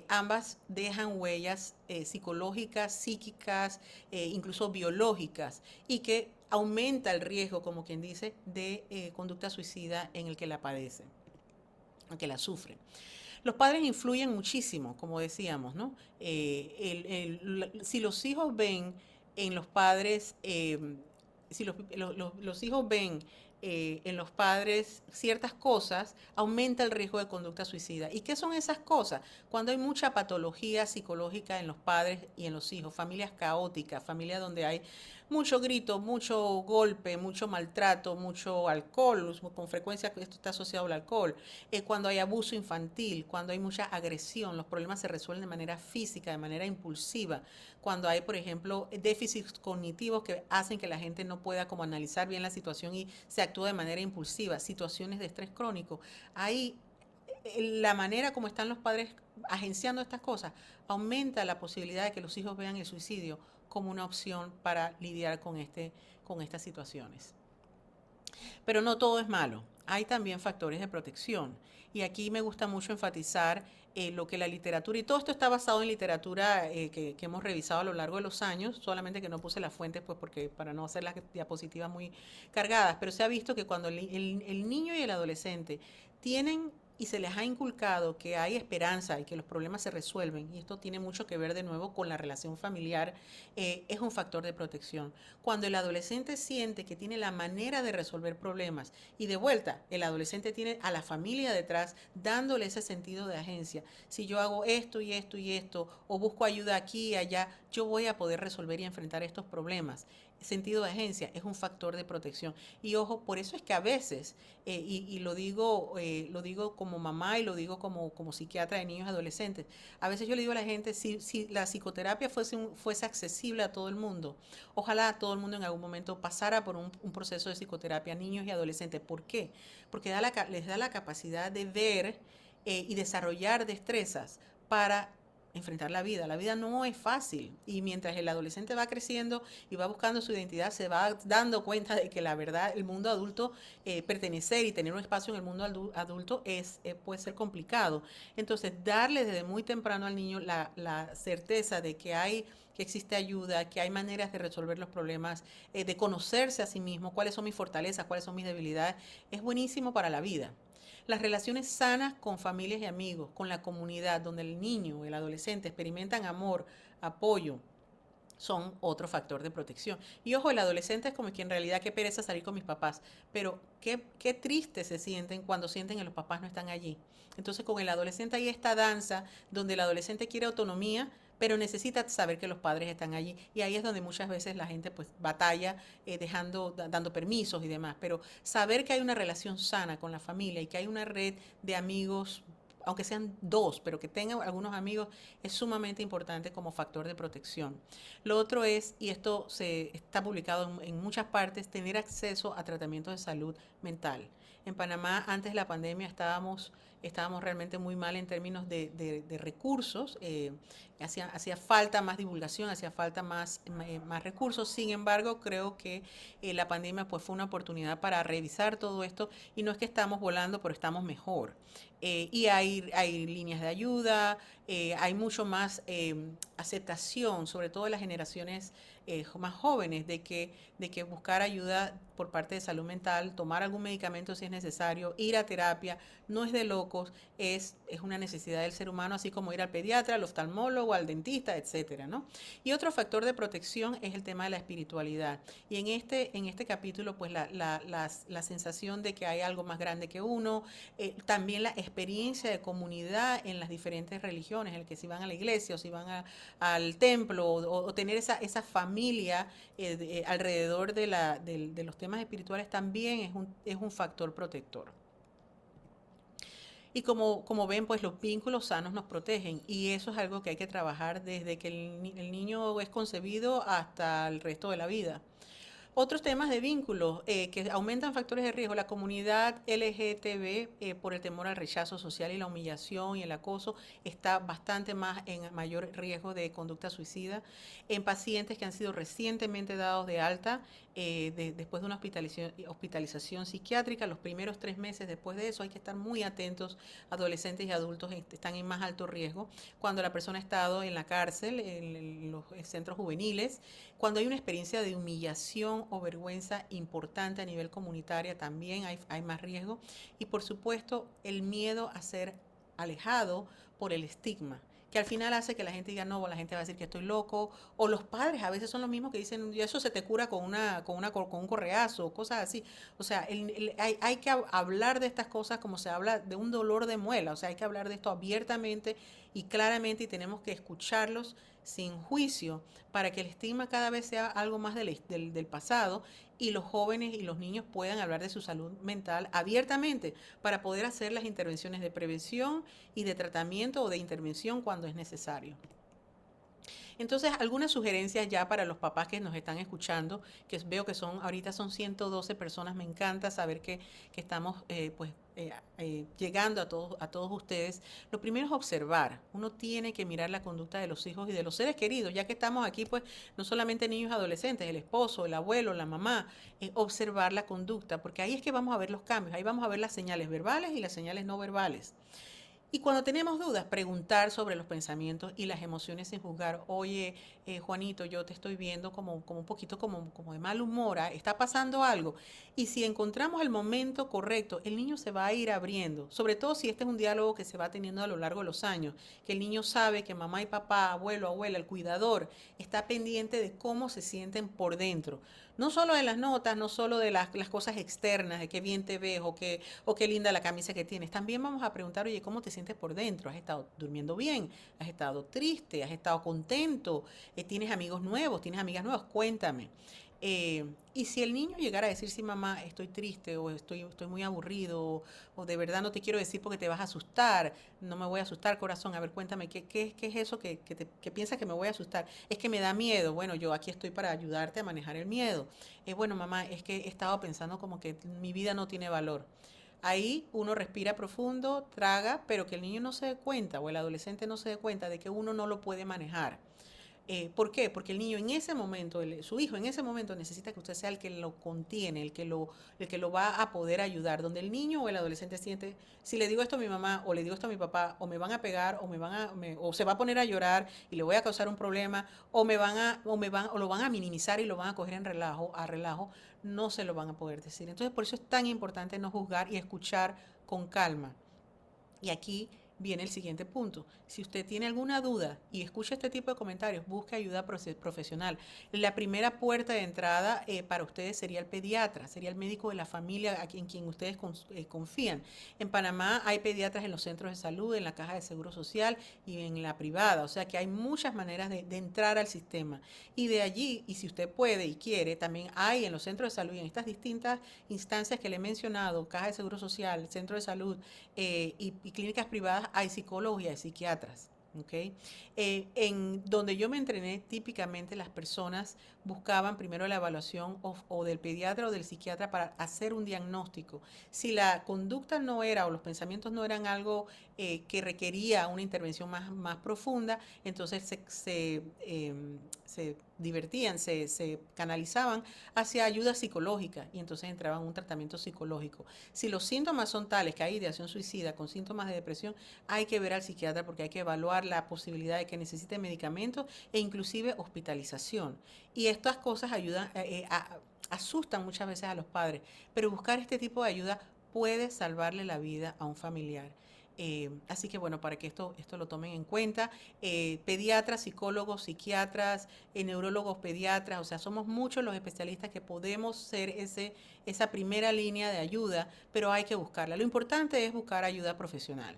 Ambas dejan huellas psicológicas, psíquicas, incluso biológicas, y que aumenta el riesgo, como quien dice, de conducta suicida en el que la padece, en el que la sufre. Los padres influyen muchísimo, como decíamos, ¿no? Si los hijos ven en los padres, si los hijos ven en los padres ciertas cosas, aumenta el riesgo de conducta suicida. ¿Y qué son esas cosas? Cuando hay mucha patología psicológica en los padres y en los hijos, familias caóticas, familias donde hay mucho grito, mucho golpe, mucho maltrato, mucho alcohol, con frecuencia esto está asociado al alcohol, cuando hay abuso infantil, cuando hay mucha agresión, los problemas se resuelven de manera física, de manera impulsiva, cuando hay, por ejemplo, déficits cognitivos que hacen que la gente no pueda como analizar bien la situación y se actúa de manera impulsiva, situaciones de estrés crónico, ahí la manera como están los padres agenciando estas cosas aumenta la posibilidad de que los hijos vean el suicidio como una opción para lidiar con estas situaciones. Pero no todo es malo. Hay también factores de protección. Y aquí me gusta mucho enfatizar lo que la literatura, y todo esto está basado en literatura que hemos revisado a lo largo de los años, solamente que no puse las fuentes pues porque para no hacer las diapositivas muy cargadas, pero se ha visto que cuando el niño y el adolescente tienen y se les ha inculcado que hay esperanza y que los problemas se resuelven, y esto tiene mucho que ver de nuevo con la relación familiar, es un factor de protección. Cuando el adolescente siente que tiene la manera de resolver problemas y de vuelta el adolescente tiene a la familia detrás dándole ese sentido de agencia, si yo hago esto y esto y esto o busco ayuda aquí y allá, yo voy a poder resolver y enfrentar estos problemas. sentido de agencia es un factor de protección. Y ojo, por eso es que a veces, y lo digo como mamá y lo digo como psiquiatra de niños y adolescentes, a veces yo le digo a la gente, si la psicoterapia fuese accesible a todo el mundo, ojalá todo el mundo en algún momento pasara por un proceso de psicoterapia, niños y adolescentes. ¿Por qué? Porque les da la capacidad de ver y desarrollar destrezas para enfrentar la vida. La vida no es fácil y mientras el adolescente va creciendo y va buscando su identidad, se va dando cuenta de que la verdad, el mundo adulto, pertenecer y tener un espacio en el mundo adulto puede ser complicado. Entonces, darle desde muy temprano al niño la certeza de que existe ayuda, que hay maneras de resolver los problemas, de conocerse a sí mismo, cuáles son mis fortalezas, cuáles son mis debilidades, es buenísimo para la vida. Las relaciones sanas con familias y amigos, con la comunidad, donde el niño o el adolescente experimentan amor, apoyo, son otro factor de protección. Y ojo, el adolescente es como que en realidad qué pereza salir con mis papás, pero qué triste se sienten cuando sienten que los papás no están allí. Entonces con el adolescente hay esta danza donde el adolescente quiere autonomía, pero necesita saber que los padres están allí. Y ahí es donde muchas veces la gente pues batalla dando permisos y demás. Pero saber que hay una relación sana con la familia y que hay una red de amigos, aunque sean dos, pero que tengan algunos amigos, es sumamente importante como factor de protección. Lo otro es, y esto se está publicado en muchas partes, tener acceso a tratamientos de salud mental. En Panamá, antes de la pandemia, estábamos realmente muy mal en términos de recursos. Hacía falta más divulgación, hacía falta más recursos. Sin embargo, creo que la pandemia pues, fue una oportunidad para revisar todo esto y no es que estamos volando, pero estamos mejor. Y hay líneas de ayuda, hay mucho más aceptación, sobre todo de las generaciones más jóvenes, de que buscar ayuda por parte de salud mental, tomar algún medicamento si es necesario, ir a terapia, no es de locos, es una necesidad del ser humano, así como ir al pediatra, al oftalmólogo, al dentista, etcétera, ¿no? Y otro factor de protección es el tema de la espiritualidad. Y en este capítulo, pues la sensación de que hay algo más grande que uno, también la experiencia de comunidad en las diferentes religiones, el que si van a la iglesia o si van al templo o tener esa familia alrededor de los temas espirituales también es un factor protector. Y como ven, pues los vínculos sanos nos protegen y eso es algo que hay que trabajar desde que el niño es concebido hasta el resto de la vida. Otros temas de vínculos que aumentan factores de riesgo. La comunidad LGTB, por el temor al rechazo social y la humillación y el acoso, está bastante más en mayor riesgo de conducta suicida. En pacientes que han sido recientemente dados de alta después de una hospitalización psiquiátrica, los primeros 3 meses después de eso hay que estar muy atentos. Adolescentes y adultos están en más alto riesgo. Cuando la persona ha estado en la cárcel, en los centros juveniles, cuando hay una experiencia de humillación o vergüenza importante a nivel comunitario, también hay más riesgo. Y por supuesto, el miedo a ser alejado por el estigma, que al final hace que la gente diga, no, la gente va a decir que estoy loco, o los padres a veces son los mismos que dicen, y eso se te cura con un correazo, cosas así. O sea, hay que hablar de estas cosas como se habla de un dolor de muela, o sea, hay que hablar de esto abiertamente y claramente y tenemos que escucharlos sin juicio para que el estigma cada vez sea algo más del pasado y los jóvenes y los niños puedan hablar de su salud mental abiertamente para poder hacer las intervenciones de prevención y de tratamiento o de intervención cuando es necesario. Entonces, algunas sugerencias ya para los papás que nos están escuchando, que veo que ahorita son 112 personas, me encanta saber que estamos llegando a todos ustedes. Lo primero es observar, uno tiene que mirar la conducta de los hijos y de los seres queridos, ya que estamos aquí, pues no solamente niños y adolescentes, el esposo, el abuelo, la mamá, observar la conducta, porque ahí es que vamos a ver los cambios, ahí vamos a ver las señales verbales y las señales no verbales. Y cuando tenemos dudas, preguntar sobre los pensamientos y las emociones sin juzgar. Oye, Juanito, yo te estoy viendo como un poquito como de mal humor, ¿está pasando algo? Y si encontramos el momento correcto, el niño se va a ir abriendo, sobre todo si este es un diálogo que se va teniendo a lo largo de los años, que el niño sabe que mamá y papá, abuelo, abuela, el cuidador, está pendiente de cómo se sienten por dentro. No solo de las notas, no solo de las cosas externas, de qué bien te ves o qué linda la camisa que tienes. También vamos a preguntar, oye, ¿cómo te sientes por dentro? ¿Has estado durmiendo bien? ¿Has estado triste? ¿Has estado contento? ¿Tienes amigos nuevos? ¿Tienes amigas nuevas? Cuéntame. Y si el niño llegara a decir, sí, mamá, estoy triste o estoy muy aburrido o de verdad no te quiero decir porque te vas a asustar, no me voy a asustar, corazón, a ver, cuéntame, ¿qué es eso que piensas que me voy a asustar? Es que me da miedo. Bueno, yo aquí estoy para ayudarte a manejar el miedo. Bueno, mamá, es que he estado pensando como que mi vida no tiene valor. Ahí uno respira profundo, traga, pero que el niño no se dé cuenta o el adolescente no se dé cuenta de que uno no lo puede manejar. ¿Por qué? Porque el niño en ese momento, su hijo en ese momento necesita que usted sea el que lo contiene, el que lo va a poder ayudar. Donde el niño o el adolescente siente, si le digo esto a mi mamá o le digo esto a mi papá, o me van a pegar o se va a poner a llorar y le voy a causar un problema, o lo van a minimizar y lo van a coger en relajo, no se lo van a poder decir. Entonces por eso es tan importante no juzgar y escuchar con calma. Y aquí viene el siguiente punto. Si usted tiene alguna duda y escucha este tipo de comentarios, busque ayuda profesional. La primera puerta de entrada para ustedes sería el pediatra, sería el médico de la familia en quien ustedes confían. En Panamá hay pediatras en los centros de salud, en la caja de seguro social y en la privada. O sea que hay muchas maneras de entrar al sistema. Y de allí, y si usted puede y quiere, también hay en los centros de salud y en estas distintas instancias que le he mencionado, caja de seguro social, centro de salud, y clínicas privadas, hay psicólogos y hay psiquiatras. ¿Okay? En donde yo me entrené, típicamente las personas buscaban primero la evaluación o del pediatra o del psiquiatra para hacer un diagnóstico. Si la conducta no era o los pensamientos no eran algo que requería una intervención más profunda, entonces se divertían, se canalizaban hacia ayuda psicológica y entonces entraban en un tratamiento psicológico. Si los síntomas son tales que hay ideación suicida con síntomas de depresión, hay que ver al psiquiatra porque hay que evaluar la posibilidad de que necesite medicamentos e inclusive hospitalización. Y estas cosas asustan muchas veces a los padres, pero buscar este tipo de ayuda puede salvarle la vida a un familiar. Así que bueno, para que esto lo tomen en cuenta, pediatras, psicólogos, psiquiatras, neurólogos, pediatras, o sea, somos muchos los especialistas que podemos ser esa primera línea de ayuda, pero hay que buscarla. Lo importante es buscar ayuda profesional.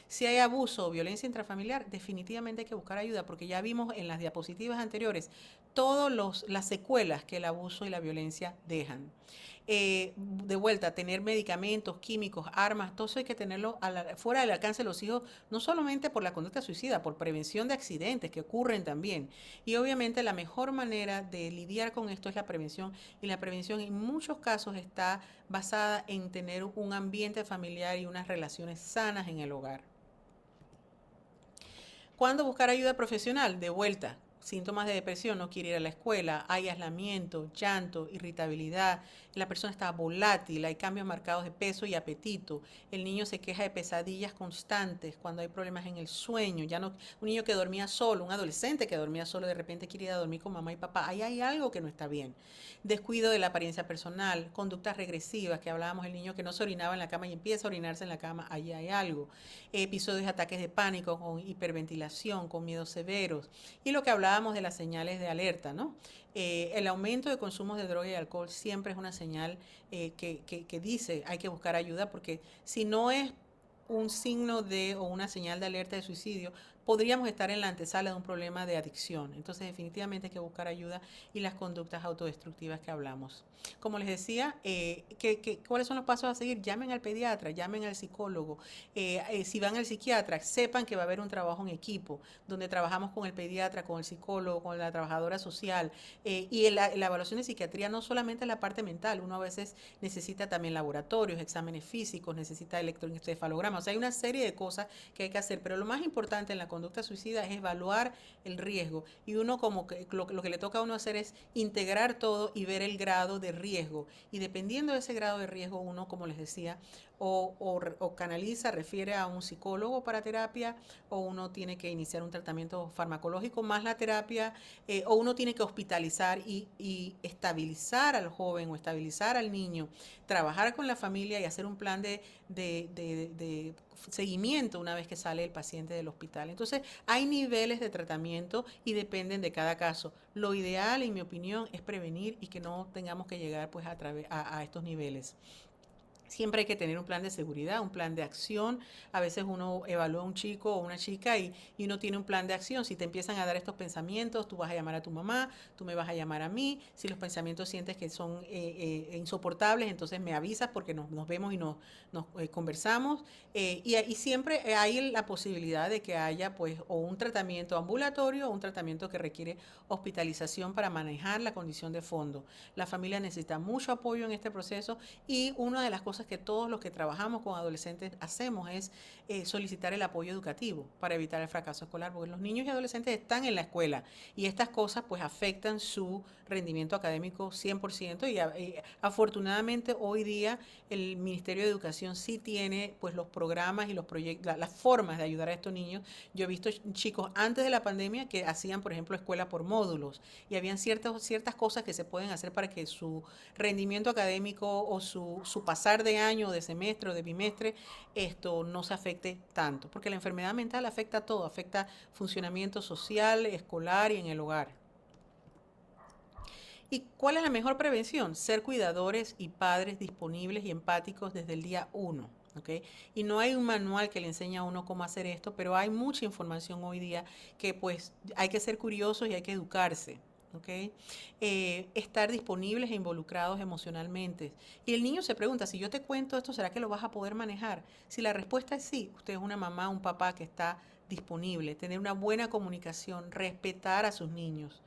Si hay abuso o violencia intrafamiliar, definitivamente hay que buscar ayuda, porque ya vimos en las diapositivas anteriores todas las secuelas que el abuso y la violencia dejan. De vuelta, tener medicamentos, químicos, armas, todo eso hay que tenerlo fuera del alcance de los hijos, no solamente por la conducta suicida, por prevención de accidentes que ocurren también. Y obviamente la mejor manera de lidiar con esto es la prevención, y la prevención en muchos casos está basada en tener un ambiente familiar y unas relaciones sanas en el hogar. ¿Cuándo buscar ayuda profesional? De vuelta, síntomas de depresión, no quiere ir a la escuela, hay aislamiento, llanto, irritabilidad, la persona está volátil, hay cambios marcados de peso y apetito, el niño se queja de pesadillas constantes, cuando hay problemas en el sueño, ya no, un niño que dormía solo, un adolescente que dormía solo, de repente quiere ir a dormir con mamá y papá, ahí hay algo que no está bien. Descuido de la apariencia personal, conductas regresivas, que hablábamos, el niño que no se orinaba en la cama y empieza a orinarse en la cama, ahí hay algo. Episodios de ataques de pánico, con hiperventilación, con miedos severos, y lo que hablábamos de las señales de alerta, ¿no? El aumento de consumos de droga y alcohol siempre es una señal que dice hay que buscar ayuda, porque si no es un signo o una señal de alerta de suicidio, podríamos estar en la antesala de un problema de adicción. Entonces definitivamente hay que buscar ayuda y las conductas autodestructivas que hablamos. Como les decía, ¿cuáles son los pasos a seguir? Llamen al pediatra, llamen al psicólogo. Si van al psiquiatra, sepan que va a haber un trabajo en equipo, donde trabajamos con el pediatra, con el psicólogo, con la trabajadora social. Y en la evaluación de psiquiatría no solamente la parte mental, uno a veces necesita también laboratorios, exámenes físicos, necesita electroencefalograma. O sea, hay una serie de cosas que hay que hacer, pero lo más importante en la conducta suicida es evaluar el riesgo. Y uno como que lo que le toca a uno hacer es integrar todo y ver el grado de riesgo. Y dependiendo de ese grado de riesgo, uno, como les decía, o canaliza, refiere a un psicólogo para terapia, o uno tiene que iniciar un tratamiento farmacológico más la terapia, o uno tiene que hospitalizar y estabilizar al joven o estabilizar al niño, trabajar con la familia y hacer un plan de seguimiento una vez que sale el paciente del hospital. Entonces, hay niveles de tratamiento y dependen de cada caso. Lo ideal, en mi opinión, es prevenir y que no tengamos que llegar pues a estos niveles. Siempre hay que tener un plan de seguridad, un plan de acción. A veces uno evalúa a un chico o una chica y uno tiene un plan de acción. Si te empiezan a dar estos pensamientos, tú vas a llamar a tu mamá, tú me vas a llamar a mí. Si los pensamientos sientes que son insoportables, entonces me avisas porque nos vemos y nos conversamos. Y siempre hay la posibilidad de que haya pues o un tratamiento ambulatorio o un tratamiento que requiere hospitalización para manejar la condición de fondo. La familia necesita mucho apoyo en este proceso y una de las cosas que todos los que trabajamos con adolescentes hacemos es solicitar el apoyo educativo para evitar el fracaso escolar, porque los niños y adolescentes están en la escuela y estas cosas pues afectan su rendimiento académico 100% y afortunadamente hoy día el Ministerio de Educación sí tiene pues los programas y los proyectos, las formas de ayudar a estos niños. Yo he visto chicos antes de la pandemia que hacían, por ejemplo, escuela por módulos y habían ciertas cosas que se pueden hacer para que su rendimiento académico o su pasar de año, de semestre o de bimestre, esto no se afecte tanto, porque la enfermedad mental afecta a todo, afecta funcionamiento social, escolar y en el hogar. ¿Y cuál es la mejor prevención? Ser cuidadores y padres disponibles y empáticos desde el día uno. ¿Okay? Y no hay un manual que le enseñe a uno cómo hacer esto, pero hay mucha información hoy día que pues hay que ser curiosos y hay que educarse. ¿Okay? Estar disponibles e involucrados emocionalmente. Y el niño se pregunta, si yo te cuento esto, ¿será que lo vas a poder manejar? Si la respuesta es sí, usted es una mamá, un papá que está disponible, tener una buena comunicación, respetar a sus niños.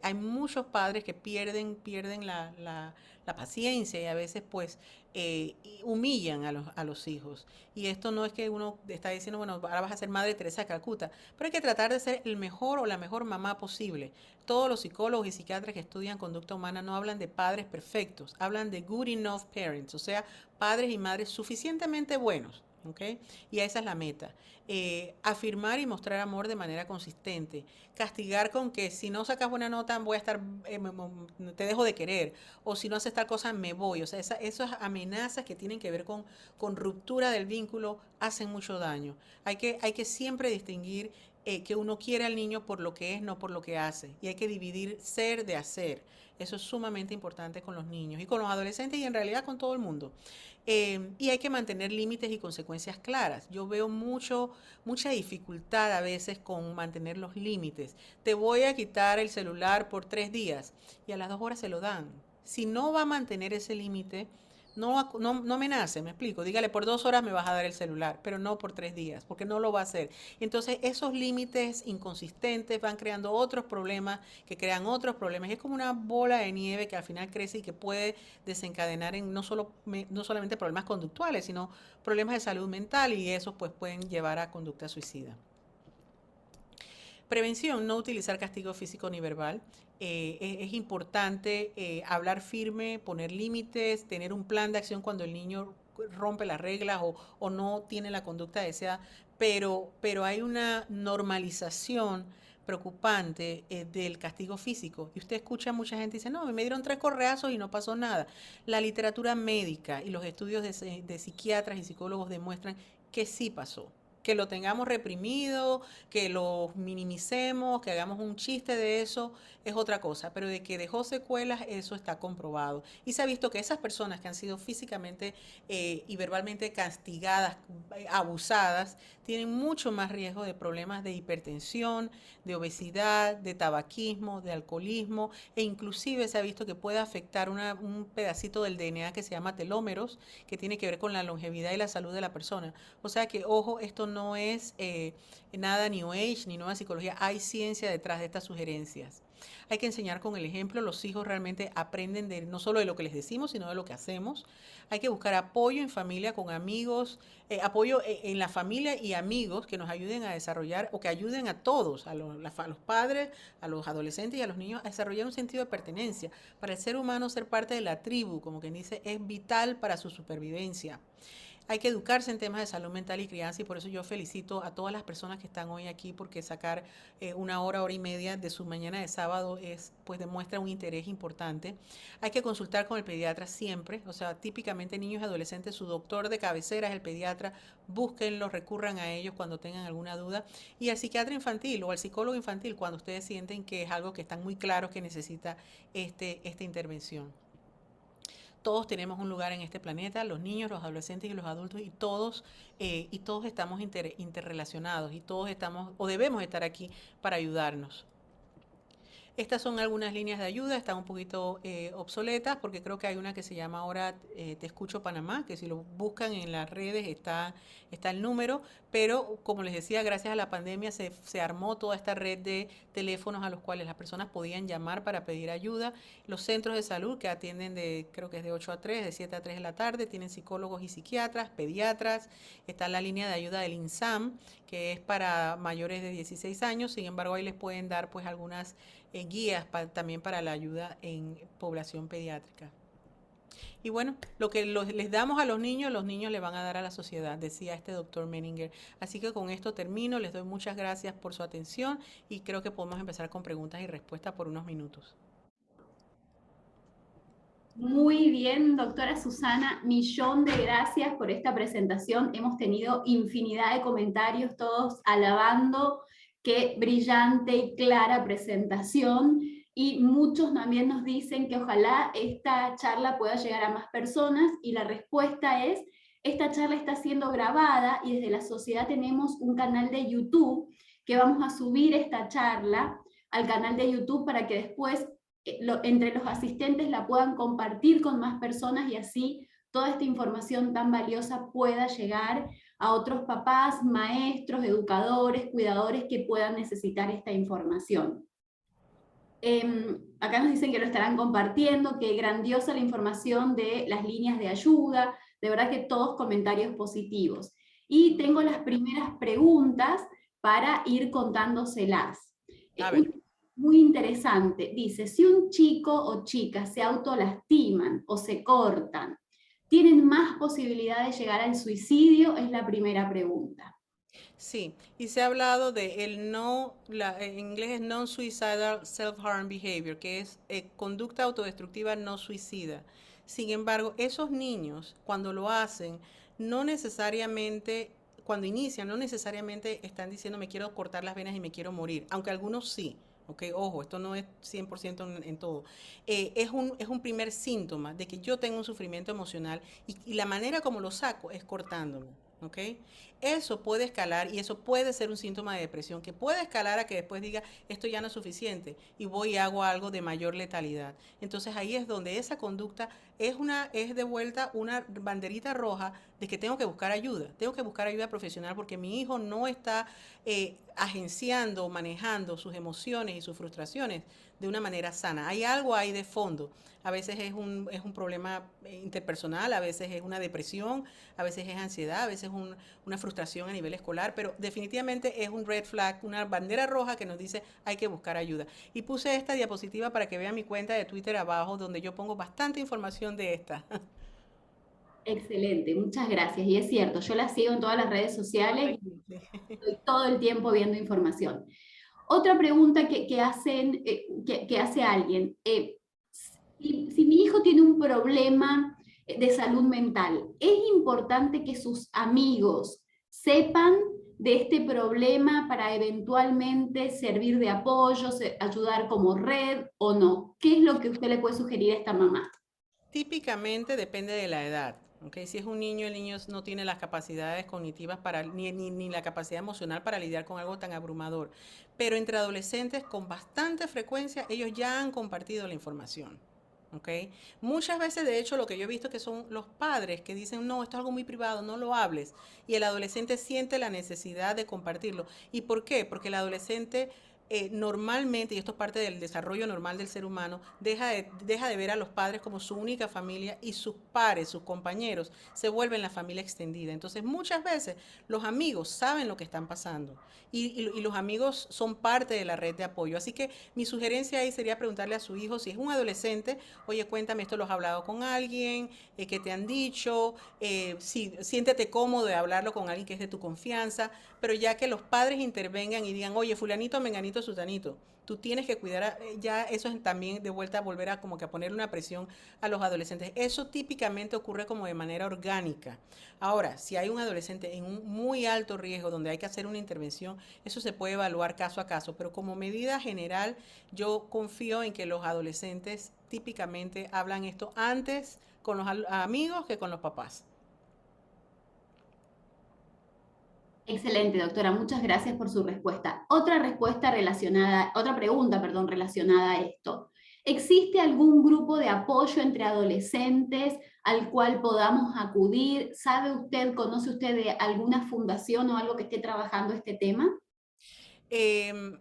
Hay muchos padres que pierden la paciencia y a veces pues humillan a los hijos. Y esto no es que uno está diciendo, bueno, ahora vas a ser Madre Teresa de Calcuta, pero hay que tratar de ser el mejor o la mejor mamá posible. Todos los psicólogos y psiquiatras que estudian conducta humana no hablan de padres perfectos, hablan de good enough parents, o sea, padres y madres suficientemente buenos. ¿Okay? Y esa es la meta. Afirmar y mostrar amor de manera consistente. Castigar con que si no sacas buena nota voy a estar, te dejo de querer. O si no haces tal cosa me voy. O sea, esas amenazas que tienen que ver con ruptura del vínculo hacen mucho daño. Hay que siempre distinguir que uno quiere al niño por lo que es, no por lo que hace. Y hay que dividir ser de hacer. Eso es sumamente importante con los niños y con los adolescentes y en realidad con todo el mundo. Y hay que mantener límites y consecuencias claras. Yo veo mucha dificultad a veces con mantener los límites. Te voy a quitar el celular por 3 días y a las 2 horas se lo dan. Si no va a mantener ese límite, no me nace, me explico. Dígale, por 2 horas me vas a dar el celular, pero no por 3 días, porque no lo va a hacer. Entonces, esos límites inconsistentes van creando otros problemas que crean otros problemas. Es como una bola de nieve que al final crece y que puede desencadenar en no solamente problemas conductuales, sino problemas de salud mental y esos pues pueden llevar a conducta suicida. Prevención, no utilizar castigo físico ni verbal. Es importante hablar firme, poner límites, tener un plan de acción cuando el niño rompe las reglas o no tiene la conducta deseada, pero hay una normalización preocupante del castigo físico. Y usted escucha a mucha gente y dice, no, me dieron 3 correazos y no pasó nada. La literatura médica y los estudios de psiquiatras y psicólogos demuestran que sí pasó. Que lo tengamos reprimido, que lo minimicemos, que hagamos un chiste de eso, es otra cosa, pero de que dejó secuelas, eso está comprobado. Y se ha visto que esas personas que han sido físicamente y verbalmente castigadas, abusadas, tienen mucho más riesgo de problemas de hipertensión, de obesidad, de tabaquismo, de alcoholismo, e inclusive se ha visto que puede afectar un pedacito del DNA que se llama telómeros, que tiene que ver con la longevidad y la salud de la persona. O sea que, ojo, esto no es nada New Age ni nueva psicología, hay ciencia detrás de estas sugerencias. Hay que enseñar con el ejemplo, los hijos realmente aprenden no solo de lo que les decimos, sino de lo que hacemos. Hay que buscar apoyo en familia, con amigos, apoyo en la familia y amigos que nos ayuden a desarrollar o que ayuden a todos, a los padres, a los adolescentes y a los niños a desarrollar un sentido de pertenencia. Para el ser humano ser parte de la tribu, como quien dice, es vital para su supervivencia. Hay que educarse en temas de salud mental y crianza y por eso yo felicito a todas las personas que están hoy aquí porque sacar 1 hora y media de su mañana de sábado pues demuestra un interés importante. Hay que consultar con el pediatra siempre, o sea, típicamente niños y adolescentes, su doctor de cabecera es el pediatra, búsquenlo, recurran a ellos cuando tengan alguna duda y al psiquiatra infantil o al psicólogo infantil cuando ustedes sienten que es algo que están muy claros que necesita esta intervención. todos tenemos un lugar en este planeta, los niños, los adolescentes y los adultos, y todos estamos interrelacionados, y todos estamos o debemos estar aquí para ayudarnos. Estas son algunas líneas de ayuda, están un poquito obsoletas porque creo que hay una que se llama ahora Te Escucho Panamá, que si lo buscan en las redes está el número, pero como les decía, gracias a la pandemia se armó toda esta red de teléfonos a los cuales las personas podían llamar para pedir ayuda. Los centros de salud que atienden creo que es de 8 a 3, de 7 a 3 de la tarde, tienen psicólogos y psiquiatras, pediatras, está la línea de ayuda del INSAM, que es para mayores de 16 años, sin embargo ahí les pueden dar pues algunas guías también para la ayuda en población pediátrica. Y bueno, lo que les damos a los niños le van a dar a la sociedad, decía este doctor Menninger. Así que con esto termino, les doy muchas gracias por su atención y creo que podemos empezar con preguntas y respuestas por unos minutos. Muy bien, doctora Susana, millón de gracias por esta presentación. Hemos tenido infinidad de comentarios, todos alabando qué brillante y clara presentación. Y muchos también nos dicen que ojalá esta charla pueda llegar a más personas, y la respuesta es, esta charla está siendo grabada y desde la sociedad tenemos un canal de YouTube que vamos a subir esta charla al canal de YouTube para que después entre los asistentes la puedan compartir con más personas y así toda esta información tan valiosa pueda llegar a otros papás, maestros, educadores, cuidadores que puedan necesitar esta información. Acá nos dicen que lo estarán compartiendo, que grandiosa la información de las líneas de ayuda, de verdad que todos comentarios positivos. Y tengo las primeras preguntas para ir contándoselas. Muy interesante, dice, si un chico o chica se autolastiman o se cortan, ¿tienen más posibilidad de llegar al suicidio? Es la primera pregunta. Sí, y se ha hablado de en inglés es non-suicidal self-harm behavior, que es conducta autodestructiva no suicida. Sin embargo, esos niños, cuando lo hacen, no necesariamente, cuando inician, no necesariamente están diciendo me quiero cortar las venas y me quiero morir, aunque algunos sí. Okay, ojo, esto no es 100% en todo. Es un primer síntoma de que yo tengo un sufrimiento emocional y la manera como lo saco es cortándome. ¿Okay? Eso puede escalar y eso puede ser un síntoma de depresión que puede escalar a que después diga esto ya no es suficiente y voy y hago algo de mayor letalidad. Entonces ahí es donde esa conducta es de vuelta una banderita roja de que tengo que buscar ayuda profesional porque mi hijo no está agenciando, manejando sus emociones y sus frustraciones de una manera sana. Hay algo ahí de fondo. A veces es un problema interpersonal, a veces es una depresión, a veces es ansiedad, a veces es una frustración a nivel escolar, pero definitivamente es un red flag, una bandera roja que nos dice hay que buscar ayuda. Y puse esta diapositiva para que vean mi cuenta de Twitter abajo, donde yo pongo bastante información de esta. Excelente, muchas gracias. Y es cierto, yo la sigo en todas las redes sociales y estoy todo el tiempo viendo información. Otra pregunta que hace alguien, si mi hijo tiene un problema de salud mental, ¿es importante que sus amigos sepan de este problema para eventualmente servir de apoyo, ayudar como red o no? ¿Qué es lo que usted le puede sugerir a esta mamá? Típicamente depende de la edad. Okay, si es un niño, el niño no tiene las capacidades cognitivas ni la capacidad emocional para lidiar con algo tan abrumador. Pero entre adolescentes, con bastante frecuencia, ellos ya han compartido la información. Okay. Muchas veces, de hecho, lo que yo he visto que son los padres que dicen, no, esto es algo muy privado, no lo hables. Y el adolescente siente la necesidad de compartirlo. ¿Y por qué? Porque el adolescente normalmente, y esto es parte del desarrollo normal del ser humano, deja de ver a los padres como su única familia y sus pares, sus compañeros, se vuelven la familia extendida. Entonces, muchas veces los amigos saben lo que están pasando y los amigos son parte de la red de apoyo. Así que mi sugerencia ahí sería preguntarle a su hijo, si es un adolescente, oye, cuéntame, esto lo has hablado con alguien, qué te han dicho, siéntete cómodo de hablarlo con alguien que es de tu confianza, pero ya que los padres intervengan y digan, oye, fulanito, menganito, sutanito, tú tienes que cuidar, ya eso es también de vuelta a volver a como que a ponerle una presión a los adolescentes. Eso típicamente ocurre como de manera orgánica. Ahora, si hay un adolescente en un muy alto riesgo donde hay que hacer una intervención, eso se puede evaluar caso a caso, pero como medida general yo confío en que los adolescentes típicamente hablan esto antes con los amigos que con los papás. Excelente, doctora. Muchas gracias por su respuesta. Otra pregunta, perdón, relacionada a esto. ¿Existe algún grupo de apoyo entre adolescentes al cual podamos acudir? ¿Sabe usted, conoce usted de alguna fundación o algo que esté trabajando este tema? Em,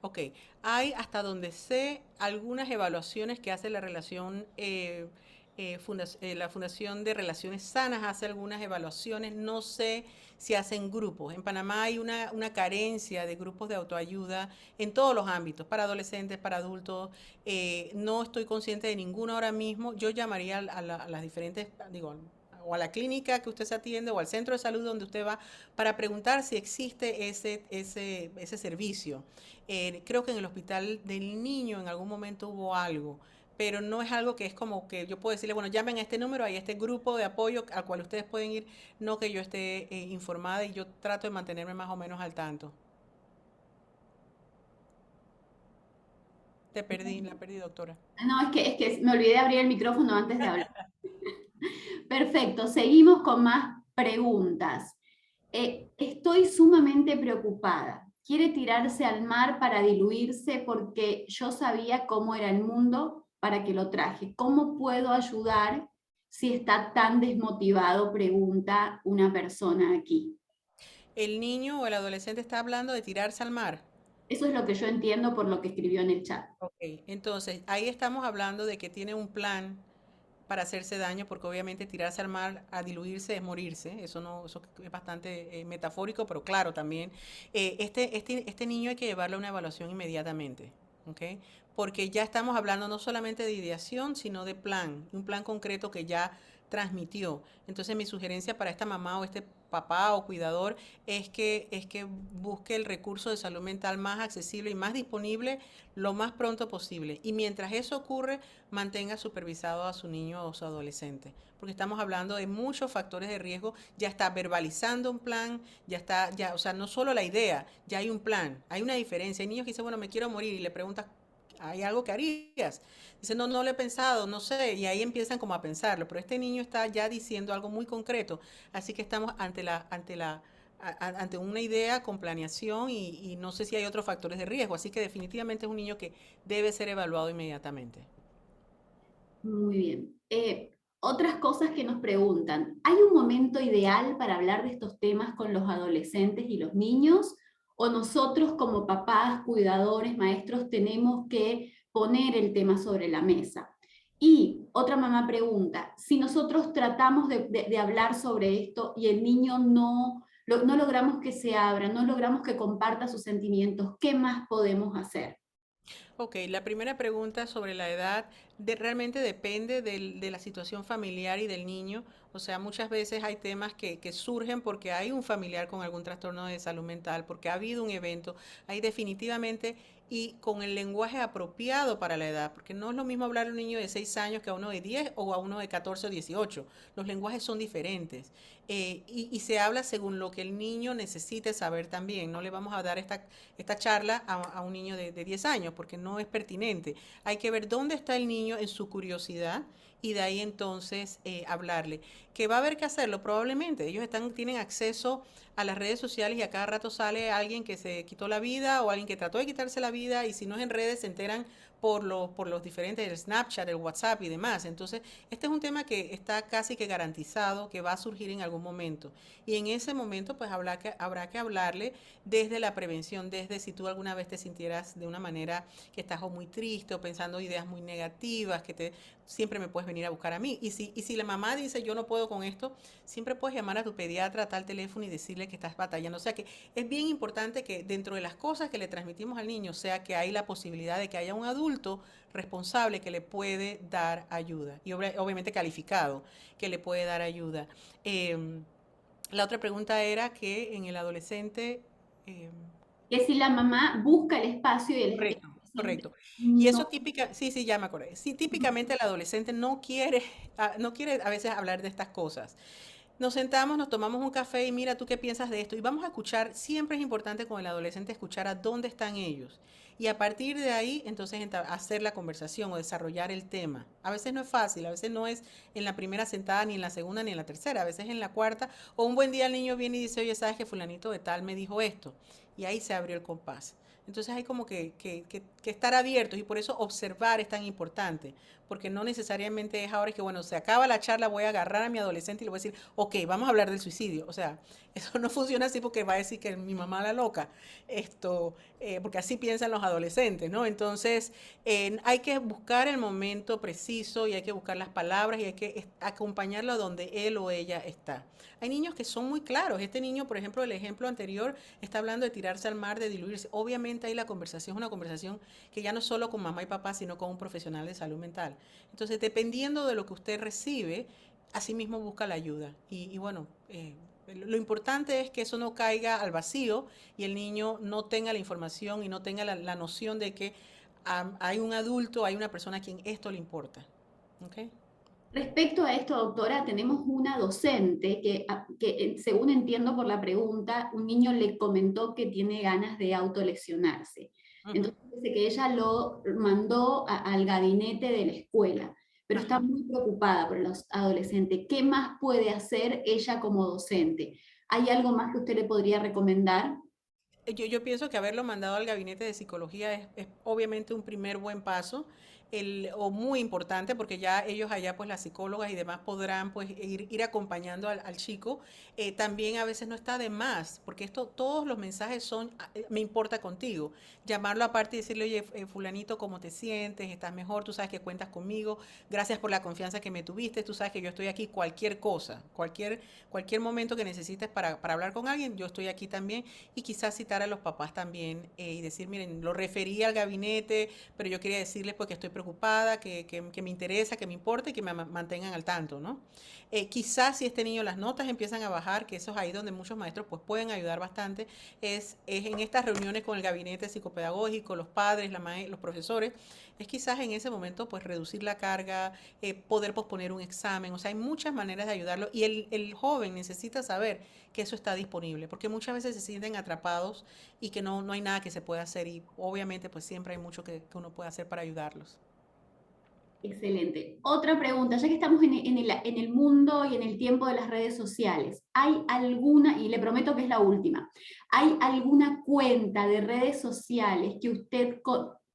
ok, hay hasta donde sé algunas evaluaciones que hace la relación, la Fundación de Relaciones Sanas hace algunas evaluaciones, no sé si hacen grupos. En Panamá hay una carencia de grupos de autoayuda en todos los ámbitos, para adolescentes, para adultos. No estoy consciente de ninguno ahora mismo. Yo llamaría a las diferentes, digo, o a la clínica que usted se atiende o al centro de salud donde usted va para preguntar si existe ese servicio. Creo que en el hospital del niño en algún momento hubo algo, pero no es algo que es como que yo puedo decirle, bueno, llamen a este número, hay este grupo de apoyo al cual ustedes pueden ir, no que yo esté informada y yo trato de mantenerme más o menos al tanto. La perdí, doctora. No, es que me olvidé de abrir el micrófono antes de hablar. Perfecto, seguimos con más preguntas. Estoy sumamente preocupada. Quiere tirarse al mar para diluirse porque yo sabía cómo era el mundo para que lo traje. ¿Cómo puedo ayudar si está tan desmotivado? Pregunta una persona aquí. El niño o el adolescente está hablando de tirarse al mar. Eso es lo que yo entiendo por lo que escribió en el chat. Ok, entonces ahí estamos hablando de que tiene un plan para hacerse daño, porque obviamente tirarse al mar a diluirse es morirse. Eso no, eso es bastante metafórico, pero claro también. Este niño hay que llevarle a una evaluación inmediatamente, ¿ok? Porque ya estamos hablando no solamente de ideación, sino de plan, un plan concreto que ya transmitió. Entonces mi sugerencia para esta mamá o este papá o cuidador es que busque el recurso de salud mental más accesible y más disponible lo más pronto posible. Y mientras eso ocurre, mantenga supervisado a su niño o su adolescente. Porque estamos hablando de muchos factores de riesgo. Ya está verbalizando un plan, ya está, ya, o sea, no solo la idea, ya hay un plan. Hay una diferencia. Hay niños que dicen, bueno, me quiero morir y le preguntas, ¿hay algo que harías? Dice, no, no lo he pensado, no sé, y ahí empiezan como a pensarlo, pero este niño está ya diciendo algo muy concreto, así que estamos ante una idea con planeación y no sé si hay otros factores de riesgo, así que definitivamente es un niño que debe ser evaluado inmediatamente. Muy bien. Otras cosas que nos preguntan, ¿hay un momento ideal para hablar de estos temas con los adolescentes y los niños? ¿O nosotros como papás, cuidadores, maestros, tenemos que poner el tema sobre la mesa? Y otra mamá pregunta, si nosotros tratamos de hablar sobre esto y el niño no logramos que se abra, no logramos que comparta sus sentimientos, ¿qué más podemos hacer? Ok, la primera pregunta sobre la edad realmente depende de la situación familiar y del niño. O sea, muchas veces hay temas que surgen porque hay un familiar con algún trastorno de salud mental, porque ha habido un evento. Hay definitivamente y con el lenguaje apropiado para la edad, porque no es lo mismo hablar a un niño de 6 años que a uno de 10 o a uno de 14 o 18. Los lenguajes son diferentes y se habla según lo que el niño necesite saber también. No le vamos a dar esta charla a un niño de 10 años porque no es pertinente. Hay que ver dónde está el niño en su curiosidad y de ahí entonces hablarle. ¿Que va a haber que hacerlo? Probablemente. Ellos tienen acceso a las redes sociales y a cada rato sale alguien que se quitó la vida o alguien que trató de quitarse la vida y si no es en redes se enteran por los diferentes, el Snapchat, el WhatsApp y demás. Entonces, este es un tema que está casi que garantizado que va a surgir en algún momento. Y en ese momento, pues habrá que hablarle desde la prevención, desde si tú alguna vez te sintieras de una manera que estás o muy triste o pensando ideas muy negativas, siempre me puedes venir a buscar a mí. Y si la mamá dice yo no puedo con esto, siempre puedes llamar a tu pediatra a tal teléfono y decirle que estás batallando. O sea que es bien importante que dentro de las cosas que le transmitimos al niño sea que hay la posibilidad de que haya un adulto responsable que le puede dar ayuda y obviamente calificado que le puede dar ayuda. Eh, la otra pregunta era que en el adolescente... eh, Que si la mamá busca el espacio y el Correcto, adolescente correcto. Y eso no. sí, sí, ya me acordé. Sí, típicamente el adolescente no quiere a veces hablar de estas cosas. Nos sentamos, nos tomamos un café y mira, ¿tú qué piensas de esto? Y vamos a escuchar, siempre es importante con el adolescente escuchar a dónde están ellos. Y a partir de ahí, entonces hacer la conversación o desarrollar el tema. A veces no es fácil, a veces no es en la primera sentada, ni en la segunda, ni en la tercera, a veces en la cuarta. O un buen día el niño viene y dice, oye, ¿sabes que fulanito de tal me dijo esto? Y ahí se abrió el compás. Entonces hay como que estar abiertos y por eso observar es tan importante, porque no necesariamente es ahora que, bueno, se acaba la charla, voy a agarrar a mi adolescente y le voy a decir, ok, vamos a hablar del suicidio. O sea, eso no funciona así porque va a decir que mi mamá la loca, porque así piensan los adolescentes, ¿no? Entonces, hay que buscar el momento preciso y hay que buscar las palabras y hay que acompañarlo donde él o ella está. Hay niños que son muy claros. Este niño, por ejemplo, el ejemplo anterior, está hablando de tirarse al mar, de diluirse. Obviamente ahí la conversación es una conversación que ya no es solo con mamá y papá, sino con un profesional de salud mental. Entonces, dependiendo de lo que usted recibe, así mismo busca la ayuda. Y bueno, lo importante es que eso no caiga al vacío y el niño no tenga la información y no tenga la noción de que hay un adulto, hay una persona a quien esto le importa. ¿Okay? Respecto a esto, doctora, tenemos una docente según entiendo por la pregunta, un niño le comentó que tiene ganas de autolesionarse. Uh -huh. Entonces dice que ella lo mandó al gabinete de la escuela, pero está Ajá. muy preocupada por los adolescentes. ¿Qué más puede hacer ella como docente? ¿Hay algo más que usted le podría recomendar? Yo pienso que haberlo mandado al gabinete de psicología es obviamente un primer buen paso, o muy importante, porque ya ellos allá, pues las psicólogas y demás podrán pues ir acompañando al chico. También a veces no está de más, porque todos los mensajes son, me importa contigo. Llamarlo aparte y decirle, oye, fulanito, ¿cómo te sientes? ¿Estás mejor? Tú sabes que cuentas conmigo. Gracias por la confianza que me tuviste. Tú sabes que yo estoy aquí cualquier cosa, cualquier momento que necesites para hablar con alguien, yo estoy aquí también y quizás citar a los papás también y decir, miren, lo referí al gabinete, pero yo quería decirles pues que estoy preocupada, que me interesa, que me importa y que me mantengan al tanto, ¿no? Quizás si este niño las notas empiezan a bajar, que eso es ahí donde muchos maestros pues pueden ayudar bastante, es en estas reuniones con el gabinete psicopedagógico, los padres, los profesores, es quizás en ese momento pues reducir la carga, poder posponer un examen, o sea, hay muchas maneras de ayudarlo y el joven necesita saber que eso está disponible, porque muchas veces se sienten atrapados y que no hay nada que se pueda hacer y obviamente pues siempre hay mucho que uno puede hacer para ayudarlos. Excelente. Otra pregunta, ya que estamos en el mundo y en el tiempo de las redes sociales, ¿hay alguna, y le prometo que es la última, ¿hay alguna cuenta de redes sociales que usted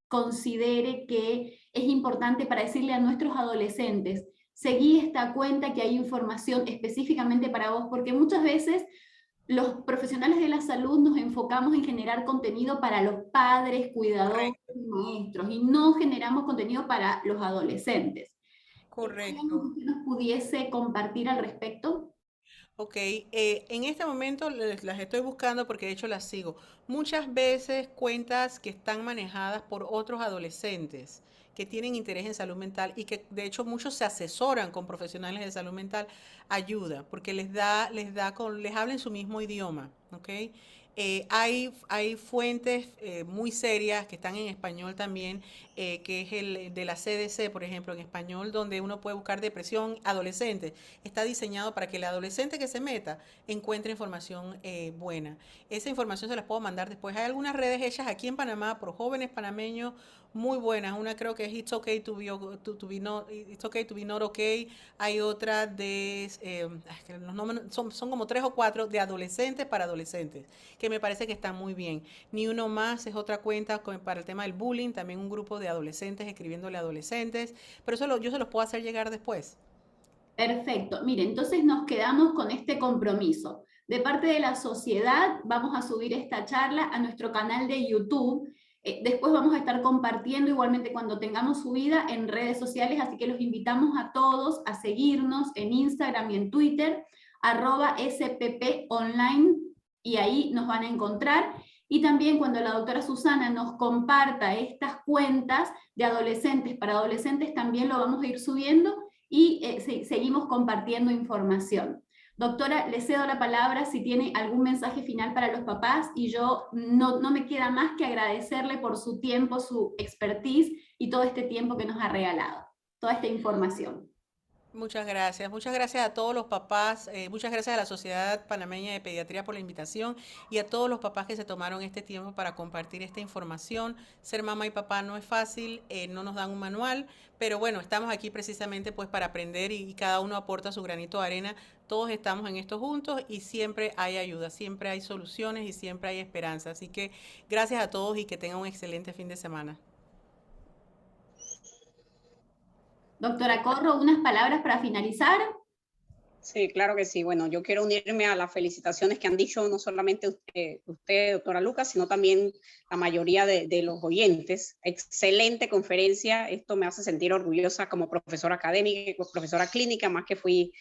considere que es importante para decirle a nuestros adolescentes, seguí esta cuenta que hay información específicamente para vos? Porque muchas veces los profesionales de la salud nos enfocamos en generar contenido para los padres, cuidadores Correcto, y maestros, y no generamos contenido para los adolescentes. ¿Hay algo que correcto. usted nos pudiese compartir al respecto? Ok, en este momento las estoy buscando porque de hecho las sigo. Muchas veces cuentas que están manejadas por otros adolescentes que tienen interés en salud mental y que de hecho muchos se asesoran con profesionales de salud mental, ayuda, porque les habla en su mismo idioma, ¿ok? Hay fuentes muy serias que están en español también, que es el de la CDC, por ejemplo, en español, donde uno puede buscar depresión adolescente. Está diseñado para que el adolescente que se meta encuentre información buena. Esa información se las puedo mandar después. Hay algunas redes hechas aquí en Panamá por jóvenes panameños muy buenas. Una creo que es It's okay to be not okay. Hay otra que los nombres son como 3 o 4 de adolescentes para adolescentes, que me parece que están muy bien. Ni Uno Más es otra cuenta para el tema del bullying, también un grupo de adolescentes escribiéndole a adolescentes, pero eso yo se los puedo hacer llegar después. Perfecto. Mire, entonces nos quedamos con este compromiso. De parte de la sociedad, vamos a subir esta charla a nuestro canal de YouTube. Después vamos a estar compartiendo igualmente cuando tengamos subida en redes sociales, así que los invitamos a todos a seguirnos en Instagram y en Twitter, @SPP Online, y ahí nos van a encontrar. Y también cuando la doctora Susana nos comparta estas cuentas de adolescentes para adolescentes, también lo vamos a ir subiendo y seguimos compartiendo información. Doctora, le cedo la palabra si tiene algún mensaje final para los papás y yo no me queda más que agradecerle por su tiempo, su expertise y todo este tiempo que nos ha regalado, toda esta información. Muchas gracias a todos los papás, muchas gracias a la Sociedad Panameña de Pediatría por la invitación y a todos los papás que se tomaron este tiempo para compartir esta información. Ser mamá y papá no es fácil, no nos dan un manual, pero bueno, estamos aquí precisamente pues para aprender y cada uno aporta su granito de arena. Todos estamos en esto juntos y siempre hay ayuda, siempre hay soluciones y siempre hay esperanza. Así que gracias a todos y que tengan un excelente fin de semana. Doctora Corro, unas palabras para finalizar. Sí, claro que sí. Bueno, yo quiero unirme a las felicitaciones que han dicho no solamente usted, doctora Lucas, sino también la mayoría de los oyentes. Excelente conferencia. Esto me hace sentir orgullosa como profesora académica, profesora clínica, más que fue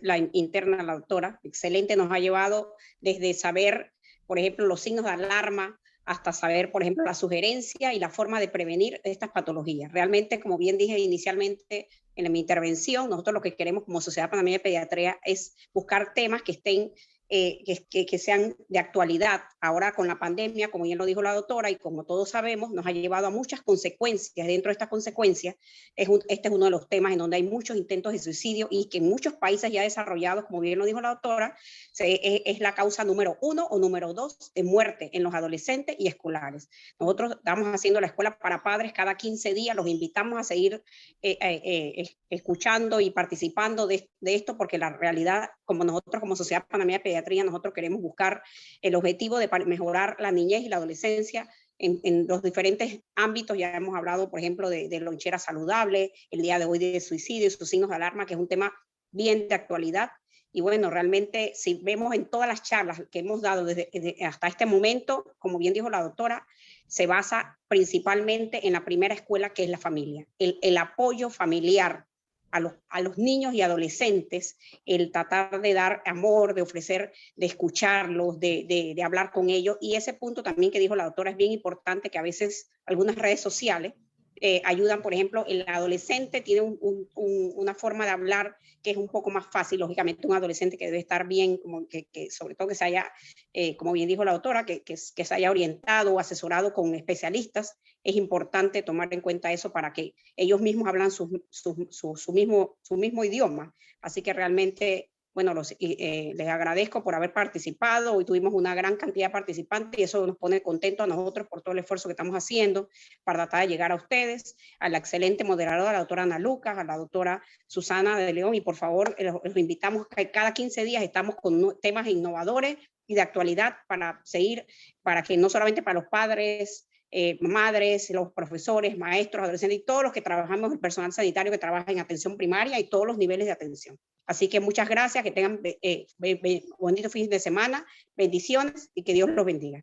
la interna, la doctora. Excelente, nos ha llevado desde saber, por ejemplo, los signos de alarma, hasta saber, por ejemplo, la sugerencia y la forma de prevenir estas patologías. Realmente, como bien dije inicialmente en mi intervención, nosotros lo que queremos como Sociedad Panameña de Pediatría es buscar temas que estén, que sean de actualidad. Ahora con la pandemia, como bien lo dijo la doctora, y como todos sabemos, nos ha llevado a muchas consecuencias. Dentro de estas consecuencias, este es uno de los temas en donde hay muchos intentos de suicidio y que en muchos países ya desarrollados, como bien lo dijo la doctora, es la causa número 1 o número 2 de muerte en los adolescentes y escolares. Nosotros estamos haciendo la escuela para padres cada 15 días, los invitamos a seguir escuchando y participando de esto, porque la realidad, como nosotros como Sociedad Panameña de Pediatría, nosotros queremos buscar el objetivo de mejorar la niñez y la adolescencia en los diferentes ámbitos. Ya hemos hablado, por ejemplo, de lonchera saludable, el día de hoy de suicidio y sus signos de alarma, que es un tema bien de actualidad. Y bueno, realmente si vemos en todas las charlas que hemos dado hasta este momento, como bien dijo la doctora, se basa principalmente en la primera escuela, que es la familia, el apoyo familiar a los niños y adolescentes, el tratar de dar amor, de ofrecer, de escucharlos, de hablar con ellos. Y ese punto también que dijo la doctora es bien importante, que a veces algunas redes sociales ayudan. Por ejemplo, el adolescente tiene una forma de hablar que es un poco más fácil. Lógicamente, un adolescente que debe estar bien, como que sobre todo que se haya, como bien dijo la doctora, que se haya orientado o asesorado con especialistas. Es importante tomar en cuenta eso para que ellos mismos hablan su mismo idioma. Así que realmente, bueno, les agradezco por haber participado. Hoy tuvimos una gran cantidad de participantes y eso nos pone contentos a nosotros por todo el esfuerzo que estamos haciendo para tratar de llegar a ustedes, a la excelente moderadora, la doctora Ana Lucas, a la doctora Susana de León, y por favor, los invitamos que cada 15 días estamos con temas innovadores y de actualidad para seguir, para que no solamente para los padres, madres, los profesores, maestros, adolescentes y todos los que trabajamos, el personal sanitario que trabaja en atención primaria y todos los niveles de atención. Así que muchas gracias, que tengan bonito fin de semana, bendiciones y que Dios los bendiga.